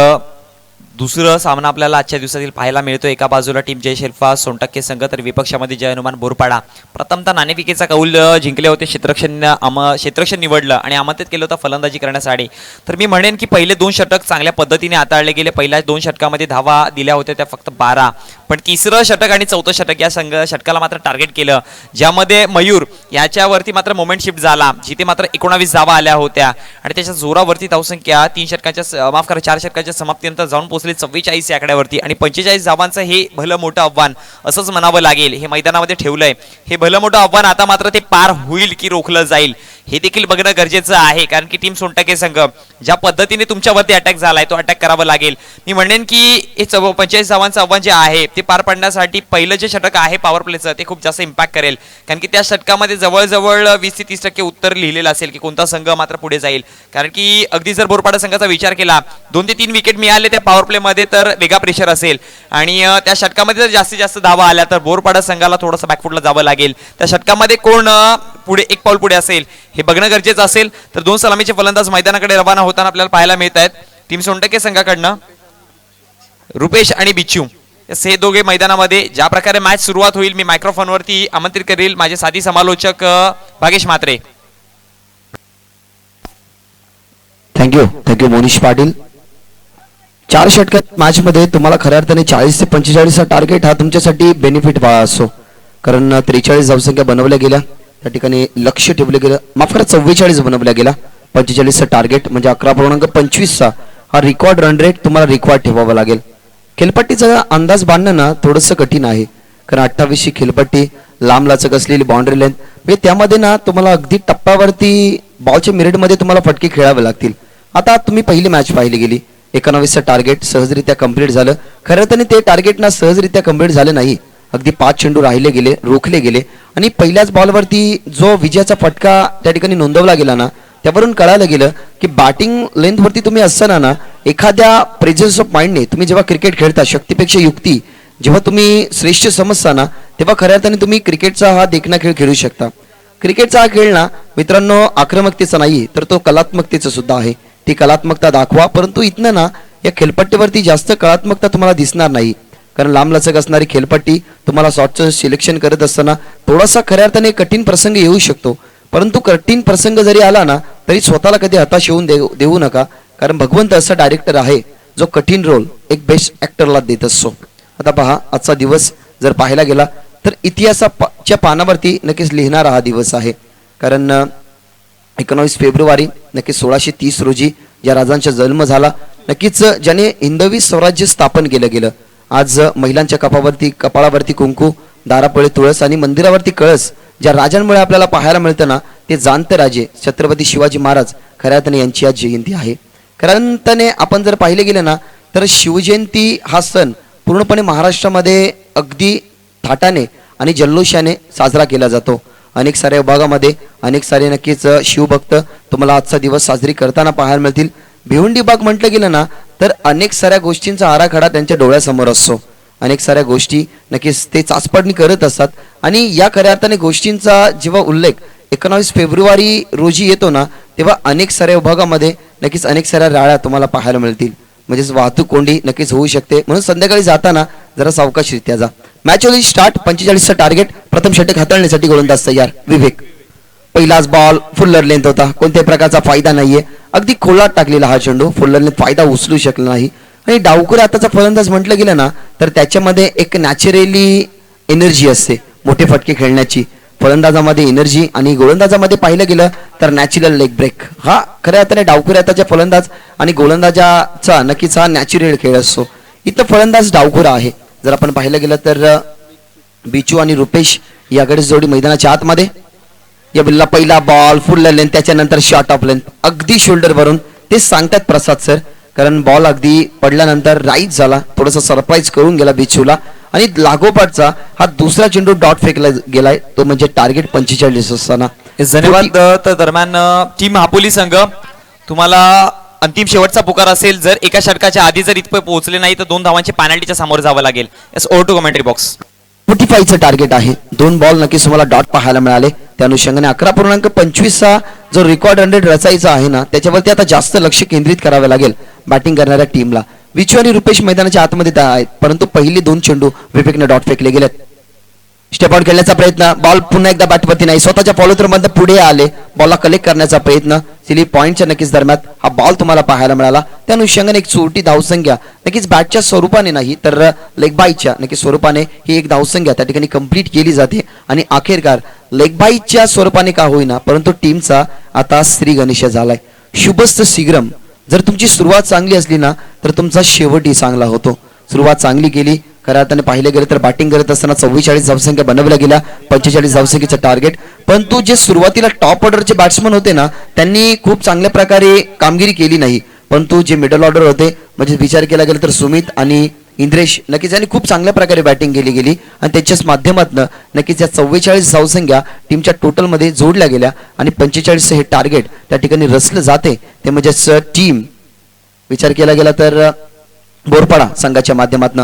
दुसरं सामना आपल्याला आजच्या दिवसातील पाहायला मिळतो. एका बाजूला टीम जय शेल्फा सोनटक्के संघ तर विपक्षामध्ये जय हनुमान बोरपाडा. प्रथमतः नाणेफेकीचा कौल जिंकले होते. क्षेत्ररक्षण निवडलं आणि आमंत्रित केलं होतं फलंदाजी करण्यासाठी. तर मी म्हणेन की पहिले 2 षटक चांगल्या पद्धतीने हाताळले गेले. पहिल्या 2 षटकामध्ये धावा दिल्या होत्या त्या फक्त 12. पण तिसरं षटक आणि चौथं षटक या षटकाला मात्र टार्गेट केलं, ज्यामध्ये मयूर याच्यावरती मात्र मोमेंट शिफ्ट झाला, जिथे मात्र 19 धावा आल्या होत्या आणि त्याच्या जोरावरती धावसंख्या 4 षटकांच्या समाप्तीनंतर जाऊन पोहोचली 44 या आकड्यावरती. आणि 45 धावांचं हे भलं मोठं आव्हान असंच म्हणावं लागेल हे मैदानामध्ये ठेवलंय. हे भलं मोठं आव्हान आता मात्र ते पार होईल की रोखलं जाईल हे देखील बघणं गरजेचं आहे. कारण की टीम सोनटक्के संघ ज्या पद्धतीने तुमच्यावरती अटॅक झालाय तो अटॅक करावा लागेल. मी म्हणेन की हे 45 धावांचं आव्हान जे आहे ते पार पाडण्यासाठी पहिलं जे षटक आहे पॉवर प्लेचं ते खूप जास्त इम्पॅक्ट करेल. कारण की त्या षटकामध्ये जवळजवळ 20 ते 30% उत्तर लिहिलेलं असेल की कोणता संघ मात्र पुढे जाईल. कारण की अगदी जर बोरपाडा संघाचा विचार केला 2 ते 3 विकेट मिळाले त्या पॉवर प्ले मध्ये तर वेगळा प्रेशर असेल आणि त्या षटकामध्ये जर जास्तीत जास्त धावा आल्या तर बोरपाडा संघाला थोडंसं बॅकफुटला जावं लागेल. त्या षटकामध्ये कोण पुढे एक पाऊल पुढे असेल हे बघणं गरजेचं असेल. तर 2 सलामीचे फलंदाज मैदानाकडे रवाना होताना आपल्याला पाहायला मिळत आहेत. टीम सोनटक्के संघाकडनं रुपेश आणि बिच्चू हे दोघे मैदानामध्ये. ज्या प्रकारे मॅच सुरुवात होईल मी मायक्रोफोनवरती आमंत्रित करेल माझे साथी समालोचक भागेश म्हात्रे. थँक्यू मोनिश पाटील. 4 षटकात मॅच मध्ये तुम्हाला खऱ्या अर्थाने 40 ते 45 चा टार्गेट हा तुमच्यासाठी बेनिफिट असो. कारण 43 धावसंख्या बनवल्या गेल्या, त्या ठिकाणी लक्ष ठेवलं गेलं. माफ करा 44 बनवल्या गेला. 45 चा टार्गेट म्हणजे 11.25 चा हा रेकॉर्ड रन रेट तुम्हाला रेकॉर्ड ठेवावा लागेल. खेळपट्टीचा अंदाज बांधणं ना थोडंसं कठीण आहे. कारण 28 खेळपट्टी लांब लचक असलेली बाउंड्री लेंथ म्हणजे त्यामध्ये ना तुम्हाला अगदी टप्प्यावरती बॉलच्या मिरिटमध्ये तुम्हाला फटके खेळावे लागतील. आता तुम्ही पहिली मॅच पाहिली गेली 19 टार्गेट सहजरित्या कंप्लीट झालं. खरं तर ते टार्गेट ना सहजरित्या कंप्लीट झालं नाही. अगदी 5 चेंडू राहिले गेले, रोखले गेले आणि पहिल्याच बॉलवरती जो विजयाचा फटका त्या ठिकाणी नोंदवला गेला ना त्यावरून कळायला गेलं की बॅटिंग लेंथवरती तुम्ही असताना ना एखाद्या प्रेझेन्स ऑफ माइंडने तुम्ही जेव्हा क्रिकेट खेळता शक्तीपेक्षा युक्ती जेव्हा तुम्ही श्रेष्ठ समजता ना तेव्हा खऱ्या अर्थाने तुम्ही क्रिकेटचा हा देखणा खेळ खेळू शकता. क्रिकेटचा हा खेळ ना मित्रांनो आक्रमकतेचा नाही तर तो कलात्मकतेचा सुद्धा आहे. ती कलात्मकता दाखवा, परंतु इथनं ना या खेळपट्टीवरती जास्त कलात्मकता तुम्हाला दिसणार नाही. कारण लांब लचक असणारी खेळपट्टी तुम्हाला शॉटचं सिलेक्शन करत असताना थोडासा खऱ्या अर्थाने कठीण प्रसंग येऊ शकतो. परंतु कठीण प्रसंग जरी आला ना तरी स्वतःला कधी हताश होऊन देऊ नका. कारण भगवंत असा डायरेक्टर आहे जो कठीण रोल एक बेस्ट ऍक्टरला देत असतो. आता पहा आजचा दिवस जर पाहायला गेला तर इतिहासाच्या पानावरती नक्कीच लिहिणारा हा दिवस आहे. कारण 19 फेब्रुवारी नक्कीच 1630 रोजी ज्या राजांचा जन्म झाला, नक्कीच ज्याने हिंदवी स्वराज्य स्थापन केलं गेलं आज महिलांच्या कपाळावरती कुंकू, दारापुढे तुळस आणि मंदिरावरती कळस ज्या राजांमुळे आपल्याला पाहायला मिळतं ना, ते जाणते राजे छत्रपती शिवाजी महाराज खऱ्या अर्थाने यांची आज जयंती आहे. खऱ्या अर्थाने आपण जर पाहिले गेले ना, तर शिवजयंती हा सण पूर्णपणे महाराष्ट्रामध्ये अगदी थाटाने आणि जल्लोषाने साजरा केला जातो. अनेक साऱ्या विभागामध्ये अनेक सारे नक्कीच शिवभक्त तुम्हाला आजचा दिवस साजरी करताना पाहायला मिळतील. भिवंडी बाग म्हटलं गेलं ना, तर अनेक साऱ्या गोष्टींचा आराखडा त्यांच्या डोळ्यासमोर असतो. अनेक साऱ्या गोष्टी नक्कीच ते चाचपडणी करत असतात आणि या खऱ्या अर्थाने गोष्टींचा जेव्हा उल्लेख 19 फेब्रुवारी रोजी येतो ना, तेव्हा अनेक साऱ्या विभागामध्ये नक्कीच अनेक साऱ्या राळ्या तुम्हाला पाहायला मिळतील. म्हणजेच वाहतूक कोंडी नक्कीच होऊ शकते. म्हणून संध्याकाळी जाताना जरा सावकाशरित्या जा. मॅच होईल स्टार्ट. 45चं टार्गेट. प्रथम षटक हाताळण्यासाठी गोलंदाज तयार. विवेक. पहिलाच बॉल फुल्लर लेंथ होता. कोणत्याही प्रकारचा फायदा नाहीये. अगदी खोलात टाकलेला हा चेंडू. फुल्लरने फायदा उचलू शकला नाही. आणि डावकुर आताचा फलंदाज म्हटलं गेलं ना, तर त्याच्यामध्ये एक नॅचरली एनर्जी असते मोठे फटके खेळण्याची. फलंदाजामध्ये एनर्जी आणि गोलंदाजामध्ये पाहिलं गेलं तर नॅचरल लेग ब्रेक. हा खऱ्या अर्थाने डावकुर आताच्या फलंदाज आणि गोलंदाजाचा नक्कीच हा नॅचरल खेळ असतो. इथं फलंदाज डावकुरा आहे. जर आपण पाहिलं गेलं तर बिचू आणि रुपेश याकडे जोडी मैदानाच्या आतमध्ये. या बिल्ला पहिला बॉल फुल लेंथ, त्याच्यानंतर शॉर्ट ऑफ लेंथ अगदी शोल्डर वरून. ते सांगतात प्रसाद सर, कारण बॉल अगदी पडल्यानंतर राईट झाला, थोडासा सरप्राईज करून गेला बिचूला आणि लागोपाठचा हा दुसरा चेंडू डॉट फेकला गेलाय, तो म्हणजे टार्गेट 45 असताना. धन्यवाद. तर दरम्यान टीम हापोली संघ तुम्हाला अंतिम शेवटचा पुकार असेल. जर एका षटकाच्या आधी जर इथपर्यंत पोहोचले नाही तर 2 धावांची पेनल्टीच्या समोर जावं लागेल. Yes, over to commentary box. 45चं टार्गेट आहे. 2 बॉल नक्कीच तुम्हाला डॉट पाहायला मिळाले. त्या अनुषंगाने 11.25चा जो रेकॉर्ड 100 रचायचा आहे ना, त्याच्यावरती आता जास्त लक्ष केंद्रित करावे लागेल बॅटिंग करणाऱ्या टीमला. विचू आणि रुपेश मैदानाच्या आतमध्ये आहेत, परंतु पहिली 2 चेंडू विवेकने डॉट फेकले गेलेत. स्टेप आउट खेळण्याचा प्रयत्न. बॉल पुन्हा एकदा बॅटवरती नाही, स्वतःच्या फॉलो थ्रू मध्ये पुढे आले. बॉलला कलेक्ट करण्याचा प्रयत्न. स्लिप पॉईंटच्या नक्कीच दरम्यान हा बॉल तुम्हाला पाहायला मिळाला. त्या अनुषंगाने एक चोरटी धावसंख्या नक्कीच बॅटच्या स्वरूपाने नाही तर लेग बाईच्या नक्कीच स्वरूपाने ही एक धावसंख्या त्या ठिकाणी कंप्लीट केली जाते. आणि अखेरकार लेग बाईच्या स्वरूपाने का होईना, परंतु टीमचा आता श्री गणेश झालाय. शुभस्त शीघ्रम. जर तुमची सुरुवात चांगली असली ना, तर तुमचा शेवटही चांगला होतो. सुरुवात चांगली केली, खऱ्या अर्थाने पाहिले गेले तर बॅटिंग करत असताना 44 धावसंख्या बनवल्या गेल्या, 45 धावसंख्येचं टार्गेट. परंतु जे सुरुवातीला टॉप ऑर्डरचे बॅट्समन होते ना, त्यांनी खूप चांगल्या प्रकारे कामगिरी केली नाही. परंतु जे मिडल ऑर्डर होते, म्हणजे विचार केला गेला तर सुमित आणि इंद्रेश नक्कीच यांनी खूप चांगल्या प्रकारे बॅटिंग केली गेली आणि त्याच्याच माध्यमातून नक्कीच या 44 धावसंख्या टीमच्या टोटलमध्ये जोडल्या गेल्या आणि 45 हे टार्गेट त्या ठिकाणी रचलं जाते. ते म्हणजेच टीम विचार केला गेला तर बोरपाडा संघाच्या माध्यमातून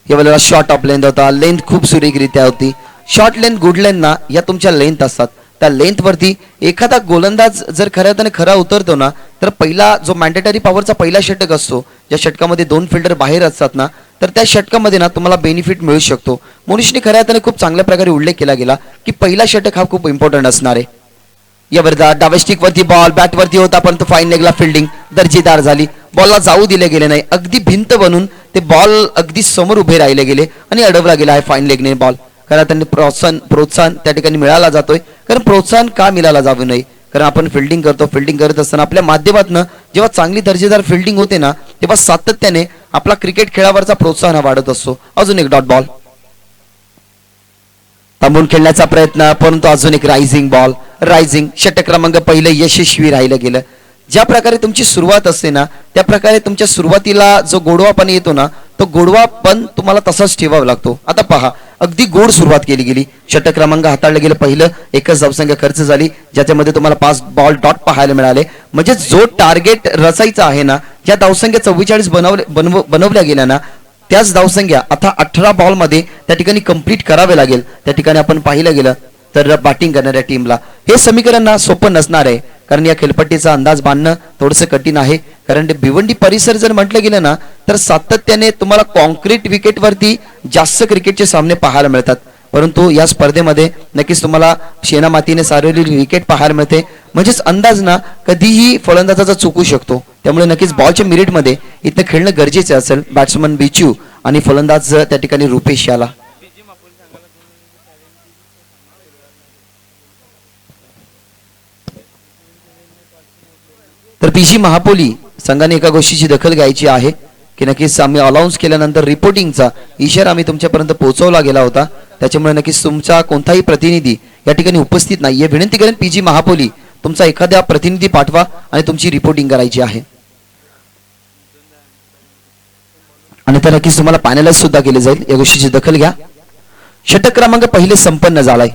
या वेळेला शॉर्ट ऑफ लेंथ होता. लेंथ खूप सुरेखरित्या होती. शॉर्ट लेंथ गुड लेंथ ना, या तुमच्या लेंथ असतात. त्या लेंथ वरती एखादा गोलंदाज जर खऱ्या अर्थाने खरा उतरतो ना, तर पहिला जो मॅन्डेटरी पॉवरचा पहिला षटक असतो, ज्या षटकामध्ये 2 फिल्डर बाहेर असतात ना, तर त्या षटकामध्ये ना तुम्हाला बेनिफिट मिळू शकतो. मनुष्यने खऱ्या अर्थाने खूप चांगल्या प्रकारे उल्लेख केला गेला की पहिला षटक हा खूप इम्पॉर्टंट असणार आहे. यावर डाव्या स्टिक वरती बॉल बॅट वरती होता, पण तो फाईन लेगला फिल्डिंग दर्जेदार झाली. बॉलला जाऊ दिले गेले नाही. अगदी भिंत बनून ते बॉल अगदी समोर उभे राहिले गेले आणि अडवला गेला आहे फाईन लेगने बॉल. कारण त्यांनी प्रोत्साहन त्या ठिकाणी मिळाला जातोय. कारण प्रोत्साहन का मिळाला जाऊ नये, कारण आपण फिल्डिंग करतो. फिल्डिंग करत असताना आपल्या माध्यमातून जेव्हा चांगली दर्जेदार फिल्डिंग होते ना, तेव्हा सातत्याने आपला क्रिकेट खेळावरचा प्रोत्साहन वाढत असतो. अजून एक डॉट बॉल थांबून खेळण्याचा प्रयत्न, परंतु अजून एक रायझिंग बॉल. रायझिंग षटक क्रमांक पहिले यशस्वी राहिलं गेलं. ज्या प्रकारे तुमची सुरुवात असते ना, त्या प्रकारे तुमच्या सुरुवातीला जो गोडवापण येतो ना, तो गोडवा पण तुम्हाला तसाच ठेवावा लागतो. आता पहा, अगदी गोड सुरुवात केली गेली. षटक क्रमांक हाताळलं गेलं पहिलं, एकच धावसंख्या खर्च झाली, ज्याच्यामध्ये तुम्हाला 5 बॉल डॉट पाहायला मिळाले. म्हणजे जो टार्गेट रचायचा आहे ना, ज्या धावसंख्या 44 बनवल्या गेल्या ना, त्याच धावसंख्या आता 18 बॉल मध्ये त्या ठिकाणी कंप्लीट करावे लागेल. त्या ठिकाणी आपण पाहिलं गेलं तर बॅटिंग करणाऱ्या टीमला हे समीकरण ना सोपं नसणार आहे, कारण या खेळपट्टीचा अंदाज बांधणं थोडंसं कठीण आहे. कारण भिवंडी परिसर जर म्हटलं गेलं ना, तर सातत्याने तुम्हाला कॉन्क्रीट विकेटवरती जास्त क्रिकेटचे सामने पाहायला मिळतात. परंतु या स्पर्धेमध्ये नक्कीच तुम्हाला शेना मातीने सारवलेली विकेट पाहायला मिळते. म्हणजेच अंदाज ना कधीही फलंदाजाचा चुकू शकतो. त्यामुळे नक्कीच बॉलच्या मिरिटमध्ये इथं खेळणं गरजेचं असेल. बॅट्समन बिचू आणि फलंदाज त्या ठिकाणी रुपेश याला. तर पीजी महापोली संघाने एका गोष्टीची दखल घ्यायची आहे की नक्कीच आम्ही अलाउन्स केल्यानंतर रिपोर्टिंगचा इशारा आम्ही तुमच्यापर्यंत पोहोचवला गेला होता. त्याच्यामुळे नक्कीच तुमचा कोणताही प्रतिनिधी या ठिकाणी उपस्थित नाही आहे. विनंती करेन पीजी महापोली तुमचा एखाद्या प्रतिनिधी पाठवा आणि तुमची रिपोर्टिंग करायची आहे. आणि तर नक्कीच तुम्हाला पॅनलाइज सुद्धा केले जाईल, या गोष्टीची दखल घ्या. षटक क्रमांक पहिले संपन्न झालाय.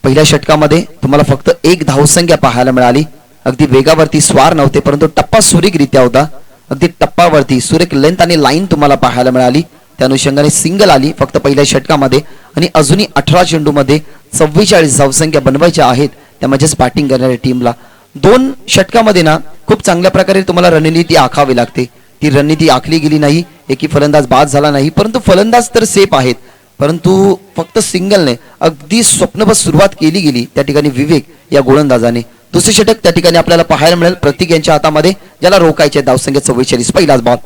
पहिल्या षटकामध्ये तुम्हाला फक्त एक धावसंख्या पाहायला मिळाली. अगदी वेगावरती स्वार नव्हते, परंतु टप्पा सुरेखरित्या होता. अगदी टप्पावरती सुरेख लेंथ आणि लाईन तुम्हाला पाहायला मिळाली. त्या अनुषंगाने सिंगल आली फक्त पहिल्या षटकामध्ये. आणि अजूनही 18 चेंडूमध्ये 44 धावसंख्या बनवायच्या आहेत त्या म्हणजेच बॅटिंग करणाऱ्या टीमला. 2 षटकामध्ये ना खूप चांगल्या प्रकारे तुम्हाला रणनीती आखावी लागते. ती रणनीती आखली गेली नाही. एकी फलंदाज बाद झाला नाही, परंतु फलंदाज तर सेफ आहेत. परंतु फक्त सिंगलने अगदी स्वप्नबद्ध सुरुवात केली गेली त्या ठिकाणी विवेक या गोलंदाजाने. दुसरे षटक त्या ठिकाणी आपल्याला पाहायला मिळेल प्रतीक यांच्या हातामध्ये, ज्याला रोखायचे धावसंख्या 44. पहिलाच बॉल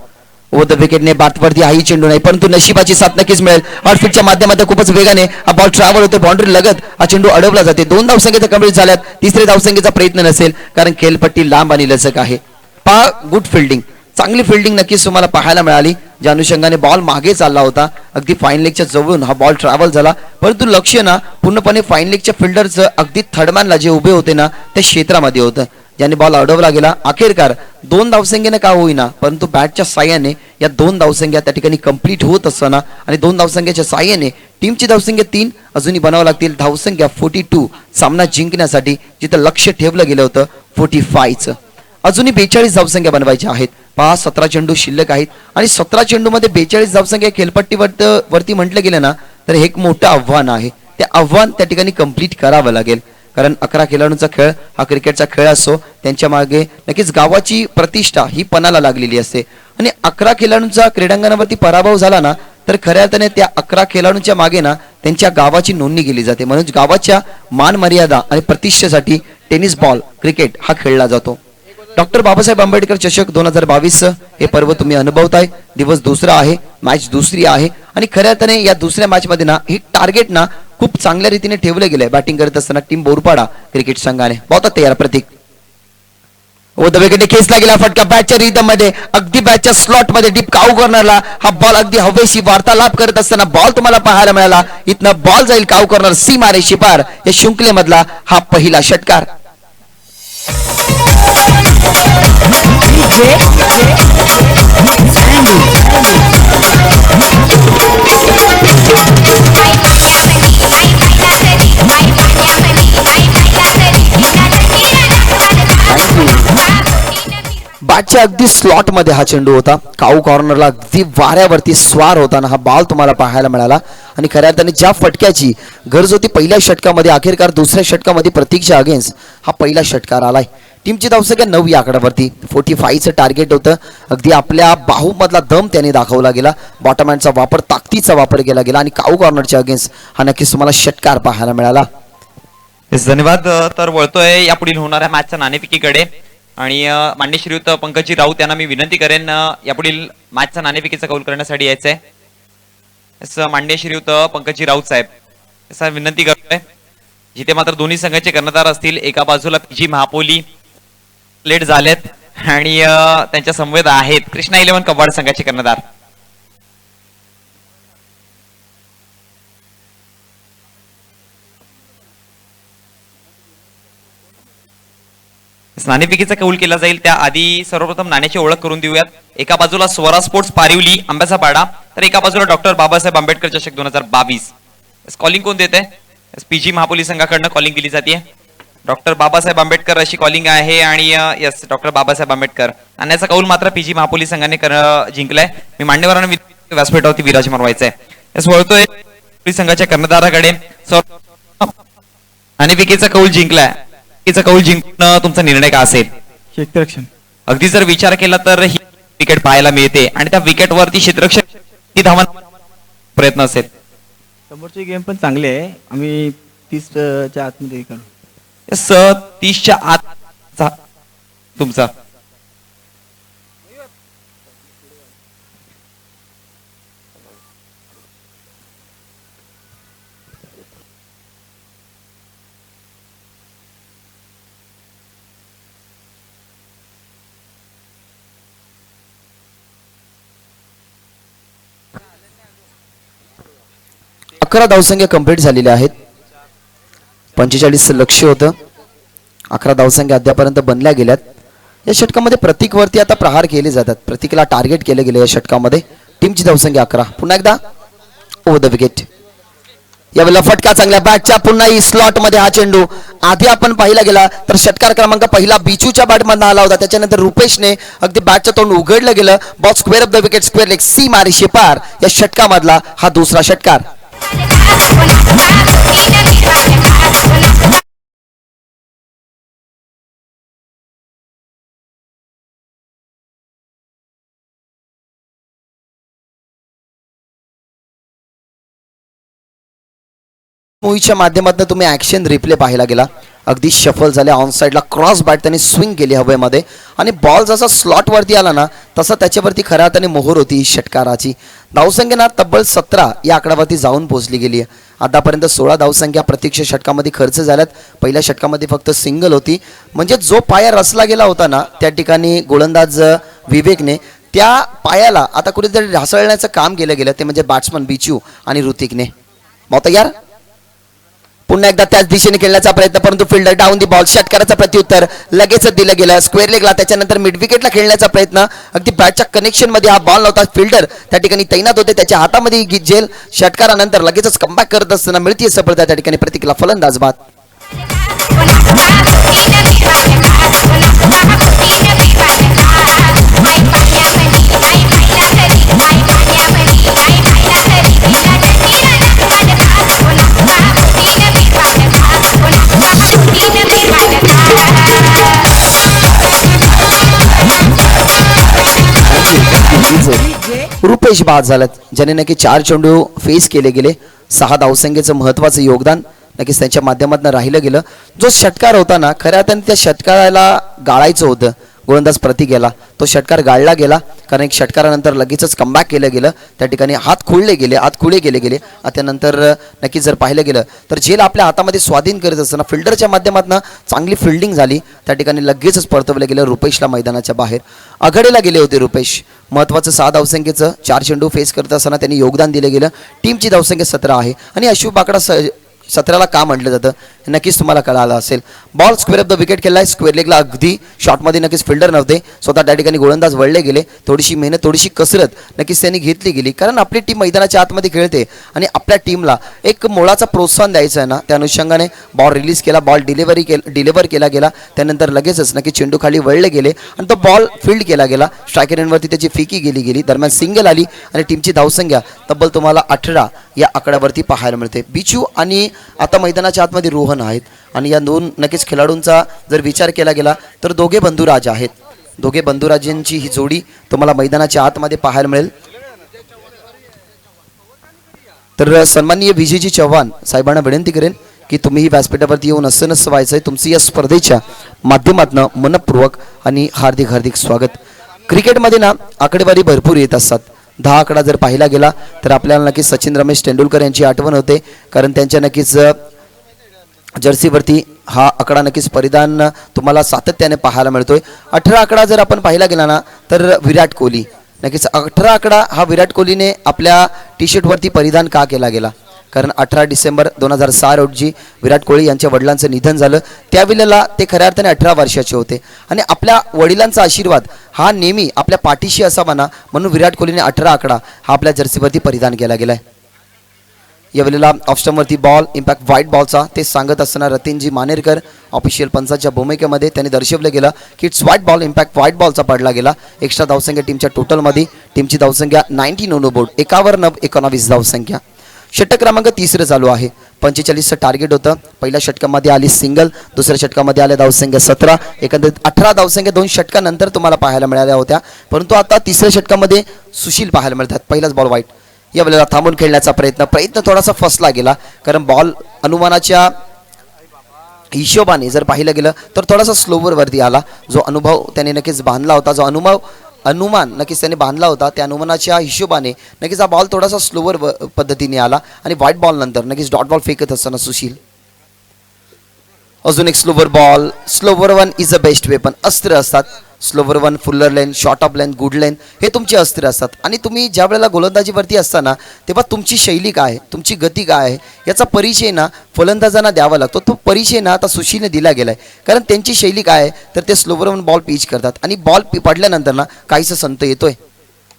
ओव्हर द विकेटने बाटवरती हाही चेंडू नाही, परंतु नशिबाची साथ नक्कीच मिळेल. हॉटफिटच्या माध्यमातून खूपच वेगाने हा बॉल ट्रॅव्हल होतो, बाउंड्री लगत हा चेंडू अडवला जाते. 2 धावसंख्येचा कंप्लीट झाल्यात. तिसरे धावसंख्येचा प्रयत्न नसेल, कारण खेळपट्टी लांब आणि लचक आहे. पहा गुड फिल्डिंग, चांगली फिल्डिंग नक्कीच तुम्हाला पाहायला मिळाली. ज्या अनुषंगाने बॉल मागे चालला होता, अगदी फाईन लेगच्या जवळून हा बॉल ट्रॅव्हल झाला, परंतु लक्ष ना पूर्णपणे फाईन लेगच्या फिल्डरचं अगदी थर्डमॅनला जे उभे होते ना त्या क्षेत्रामध्ये होतं, ज्याने बॉल अडवला गेला. अखेरकार 2 धावसंख्येने का होईना, परंतु बॅटच्या साह्याने या 2 धावसंख्या त्या ठिकाणी कंप्लीट होत असताना आणि 2 धावसंख्येच्या साह्याने टीमची धावसंख्या 3 अजूनही बनावं लागतील. धावसंख्या 42 सामना जिंकण्यासाठी जिथं लक्ष ठेवलं गेलं होतं 45चं. अजूनही 42 धावसंख्या बनवायच्या आहेत. 17 चेंडू शिल्लक आहेत आणि 17 चेंडूमध्ये 42 धावसंख्या खेळपट्टीवरती म्हटलं गेलं ना तर हे एक मोठं आव्हान आहे. ते आव्हान त्या ठिकाणी कंप्लीट करावं लागेल, कारण 11 खेळाडूंचा खेळ हा क्रिकेटचा खेळ असतो. त्यांच्या मागे नक्कीच गावाची प्रतिष्ठा ही पणाला लागलेली असते. आणि 11 खेळाडूंचा क्रीडांगणावरती पराभव झाला ना तर खऱ्या अर्थाने त्या 11 खेळाडूंच्या मागे ना त्यांच्या गावाची नोंदणी केली जाते. म्हणून गावाच्या मान मर्यादा आणि प्रतिष्ठेसाठी टेनिस बॉल क्रिकेट हा खेळला जातो. डॉक्टर बाबासाहेब आंबेडकर चषक 2022 हे पर्व तुम्ही अनुभवताय. दिवस दुसरा आहे, मॅच दुसरी आहे आणि खऱ्या अर्थाने या दुसऱ्या मॅच मध्ये ना हे टार्गेट ना खूप चांगल्या रीतीने ठेवलं गेलंय. बॅटिंग करत असताना टीम बोरपाडा क्रिकेट संघाने बहुत तयार. प्रतीक व द विकेटने खेचला गेला फटका बॅटच्या रिदम मध्ये, अगदी बॅटच्या स्लॉट मध्ये डीप काऊ कॉर्नरला हा बॉल अगदी हवेशी वार्तालाप करत असताना बॉल तुम्हाला पाहायला मिळाला. इथनं बॉल जाईल काऊ कॉर्नर सीमारे शिपार या शृंखलेमधला हा पहिला षटकार. बॅटच्या अगदी स्लॉट मध्ये हा चेंडू होता. काऊ कॉर्नरला अगदी वाऱ्यावरती स्वार होताना हा बॉल तुम्हाला पाहायला मिळाला. आणि खऱ्या अर्थाने ज्या फटक्याची गरज होती पहिल्या षटकामध्ये, अखेरकार दुसऱ्या षटकामध्ये प्रतीकच्या अगेन्स्ट हा पहिला षटकार आलाय. टीमची धावसंख्या 9 या आकड्यावरती. 45चं टार्गेट होतं. अगदी आपल्या बाहूमधला दम त्याने दाखवला गेला. बॉटम हँडचा वापर, ताकदीचा वापर केला गेला आणि काऊ कॉर्नरच्या अगेन्स्ट हा नक्कीच तुम्हाला षटकार पाहायला मिळाला. धन्यवाद. तर वळतोय या पुढील होणाऱ्या मॅचच्या नाणेफेकीकडे आणि मान्य श्रीयुत पंकजी राऊत यांना मी विनंती करेन यापुढील मॅचचा नाणेफेकीचा कौल करण्यासाठी यायचंय. मान्य श्रीयुत पंकजी राऊत साहेब विनंती करतोय. जिथे मात्र दोन्ही संघाचे कर्णधार असतील. एका बाजूला पीजी महापोली लेट झालेत आणि त्यांच्या समवेत आहेत कृष्णा 11 कव्वाड संघाचे कर्णधार. नाणेफेकीचा कौल केला जाईल त्याआधी सर्वप्रथम नाण्याची ओळख करून देऊयात. एका बाजूला स्वरा स्पोर्ट्स पारिवली आंब्याचा पाडा, तर एका बाजूला डॉक्टर बाबासाहेब आंबेडकर चषक 2022. कॉलिंग कोण देते? पीजी महापोली संघाकडनं कॉलिंग केली जाते. डॉक्टर बाबासाहेब आंबेडकर अशी कॉलिंग आहे आणि यस डॉक्टर बाबासाहेब आंबेडकर. नाण्याचा कौल मात्र पीजी महापोली संघाने जिंकलाय. मी मान्यवरांना व्यासपीठावरती विराजमान व्हायचंय. यस वळतोय संघाच्या कर्णधाराकडे. नाणेफेकीचा कौल जिंकलाय. कौल जिंकणं तुमचा निर्णय का असेल? क्षेत्ररक्षण. अगदी जर विचार केला तर ही विकेट पाहायला मिळते आणि त्या विकेटवरती क्षेत्ररक्षण धावा प्रयत्न असेल. समोरचे गेम पण चांगले आहे. आम्ही 30च्या आतमध्ये करू. 30च्या आत तुमचा 11 धावसंख्या कंप्लीट झालेले आहेत. 45 लक्ष्य होतं. 11 धावसंख्या अद्यापर्यंत बनल्या गेल्यात. या षटकामध्ये प्रतीकवरती आता प्रहार केले जातात. प्रतीकला टार्गेट केले गेले या षटकामध्ये. टीमची धावसंख्या 11. पुन्हा एकदा ओव्हर द विकेट. यावेळेला फटका चांगल्या बॅटच्या. पुन्हा ही स्लॉट मध्ये हा चेंडू. आधी आपण पाहिला गेला तर षटकार क्रमांक पहिला बिचूच्या बॅटमधून आला होता. त्याच्यानंतर रुपेशने अगदी बॅटचं तोंड उघडलं गेलं. Ball square off the wicket. Square leg सी मारी शेपार. या षटकामधला हा दुसरा षटकार. मूवीच्या माध्यमातून तुम्ही ऍक्शन रिप्ले पाहायला गेला. अगदी शफल झाले. ऑन साईडला क्रॉस बॅट त्यांनी स्विंग केली हवेमध्ये आणि बॉल जसा स्लॉट वरती आला ना तसा त्याच्यावरती खऱ्या अर्थाने मोहर होती ही षटकाराची. धावसंख्या ना तब्बल 17 या आकड्यावरती जाऊन पोहोचली गेली आहे. आतापर्यंत 16 धावसंख्या प्रत्यक्ष षटकामध्ये खर्च झाल्यात. पहिल्या षटकामध्ये फक्त सिंगल होती. म्हणजे जो पाया रचला गेला होता ना त्या ठिकाणी गोलंदाज विवेकने त्या पायाला आता कुठेतरी ढासळण्याचं काम केलं गेलं. ते म्हणजे बॅट्समन बिचू आणि ऋतिकने. मग तयार. पुन्हा एकदा त्याच दिशेने खेळण्याचा प्रयत्न परंतु फिल्डर डाऊन दी बॉल. षटकाराचं प्रत्युत्तर लगेच दिलं गेलं. स्क्वेअर लेगला. त्याच्यानंतर मिड विकेटला खेळण्याचा प्रयत्न. अगदी बॅटच्या कनेक्शन मध्ये हा बॉल नव्हता. फिल्डर त्या ठिकाणी तैनात होते. त्याच्या हातामध्ये जेल. षटकारानंतर लगेचच कमबॅक करत असताना मिळतीये सफलता त्या ठिकाणी प्रतीकला फलंदाज बाद. रुपेश बाद झालेत. ज्याने नक्की 4 चेंडू फेस केले गेले. 6 धावसंख्येचं महत्वाचं योगदान नक्कीच त्यांच्या माध्यमातून राहिलं गेलं. जो षटकार होता ना खऱ्या अर्थाने त्या षटकाराला गाळायचं होतं. गोलंदाज प्रतीक गेला. तो षटकार गाळला गेला कारण एक षटकारानंतर लगेचच कमबॅक केलं गेलं. त्या ठिकाणी हात खुळले गेले. त्यानंतर नक्कीच जर पाहिलं गेलं तर झेल आपल्या हातामध्ये स्वाधीन करत असताना फिल्डरच्या माध्यमातून चांगली फिल्डिंग झाली. त्या ठिकाणी लगेचच परतवलं गेलं. रुपेशला मैदानाच्या बाहेर. आघाडीला गेले होते रुपेश. महत्वाचं 6 धावसंख्येचं 4 चेंडू फेस करत असताना त्यांनी योगदान दिलं गेलं. टीमची धावसंख्या 17 आहे आणि अशुभ बाकडा 17ला का म्हटलं जातं हे नक्कीच तुम्हाला कळालं असेल. Ball square off the wicket केलाय. स्क्वेअर लेगला अगदी शॉटमध्ये नक्कीच फिल्डर नव्हते. स्वतः त्या ठिकाणी गोलंदाज वळले गेले. थोडीशी मेहनत थोडीशी कसरत नक्कीच त्यांनी घेतली गेली कारण आपली टीम मैदानाच्या आतमध्ये खेळते आणि आपल्या टीमला एक मोलाचा प्रोत्साहन द्यायचं आहे ना. त्या अनुषंगाने बॉल रिलीज केला. बॉल डिलिव्हर केला गेला. त्यानंतर लगेचच नक्की चेंडू खाली वळले गेले आणि तो बॉल फील्ड केला गेला. स्ट्रायकर एंडवरती त्याची फेकी गेली. दरम्यान सिंगल आली आणि टीमची धावसंख्या तब्बल तुम्हाला 18 या आकड्यावरती पाहायला मिळते. बिचू आणि आता मैदानाच्या आतमध्ये रोहन आहेत आणि या दोन नक्कीच खेळाडूंचा जर विचार केला गेला तर दोघे बंधुराज आहेत. दोघे बंधुराजांची ही जोडी तुम्हाला मैदानाच्या आतमध्ये पाहायला मिळेल. तर सन्माननीय विजयजी चव्हाण साहेबांना विनंती करेन की तुम्ही ही व्यासपीठावरती येऊन असं व्हायचंय. तुमचं या स्पर्धेच्या माध्यमातून मनपूर्वक आणि हार्दिक स्वागत. क्रिकेटमध्ये ना आकडेवारी भरपूर येत असतात. 10 आकडा जर पाहिला गेला तर आपल्याला नक्कीच सचिन रमेश तेंडुलकर यांची आठवण होते कारण त्यांच्या नक्कीच जर्सीवरती हा आकडा नक्कीच परिधान तुम्हाला सातत्याने पाहायला मिळतोय. 18 आकडा जर आपण पाहिला गेला ना तर विराट कोहली. नक्कीच 18 आकडा हा विराट कोहलीने आपल्या टी शर्टवरती परिधान का केला गेला कारण 18 डिसेंबर 2006 रोजी विराट कोहली यांच्या वडिलांचं निधन झालं. त्यावेळेला ते खऱ्या अर्थाने 18 वर्षाचे होते आणि आपल्या वडिलांचा आशीर्वाद हा नेहमी आपल्या पाठीशी असावा ना म्हणून विराट कोहलीने 18 आकडा हा आपल्या जर्सीवरती परिधान केला गेलाय. यावेळेला ऑफस्टमवरती बॉल इम्पॅक्ट व्हाईट बॉलचा ते सांगत असताना रतीनजी मानेरकर ऑफिशियल पंचाच्या भूमिकेमध्ये त्यांनी दर्शवलं गेलं की it's white ball impact white बॉलचा पडला गेला. एक्स्ट्रा धावसंख्या टीमच्या टोटलमध्ये. टीमची धावसंख्या 19 ऑन बोर्ड. 51-19 धावसंख्या. षटक क्रमांक 3 चालू आहे. 45चं टार्गेट होतं. पहिल्या षटकामध्ये आली सिंगल. दुसऱ्या षटकामध्ये आल्या धावसंख्या 17. एकंदरीत 18 धावसंख्या 2 षटकानंतर तुम्हाला पाहायला मिळाल्या होत्या परंतु आता तिसऱ्या षटकामध्ये सुशील पाहायला मिळतात. पहिलाच बॉल वाईट. यावेळेला थांबून खेळण्याचा प्रयत्न थोडासा फसला गेला कारण बॉल अनुमानाच्या हिशोबाने जर पाहिलं गेलं तर थोडासा स्लोवर वरती आला. जो अनुभव त्याने नक्कीच बांधला होता अनुमान नक्कीच त्याने बांधला होता त्या अनुमानाच्या हिशोबाने नक्कीच हा बॉल थोडासा स्लोवर पद्धतीने आला आणि व्हाईट बॉल नंतर नक्कीच डॉट बॉल फेकत असताना सुशील. अजून एक slower ball. Slower one is a best weapon. अस्त्र असतात. स्लोवर वन, फुल्लर लेन, शॉर्ट ऑफ लेन, गुड लेन हे तुमचे अस्त्र असतात. आणि तुम्ही ज्या वेळेला गोलंदाजीवरती असताना तेव्हा तुमची शैली काय आहे, तुमची गती काय आहे याचा परिचय ना फलंदाजांना द्यावा लागतो. तो परिचय ना आता सुशीलने दिला गेला आहे. कारण त्यांची शैली काय आहे तर ते स्लोवर वन बॉल पिच करतात आणि बॉल पडल्यानंतर ना काहीसा संत येतोय.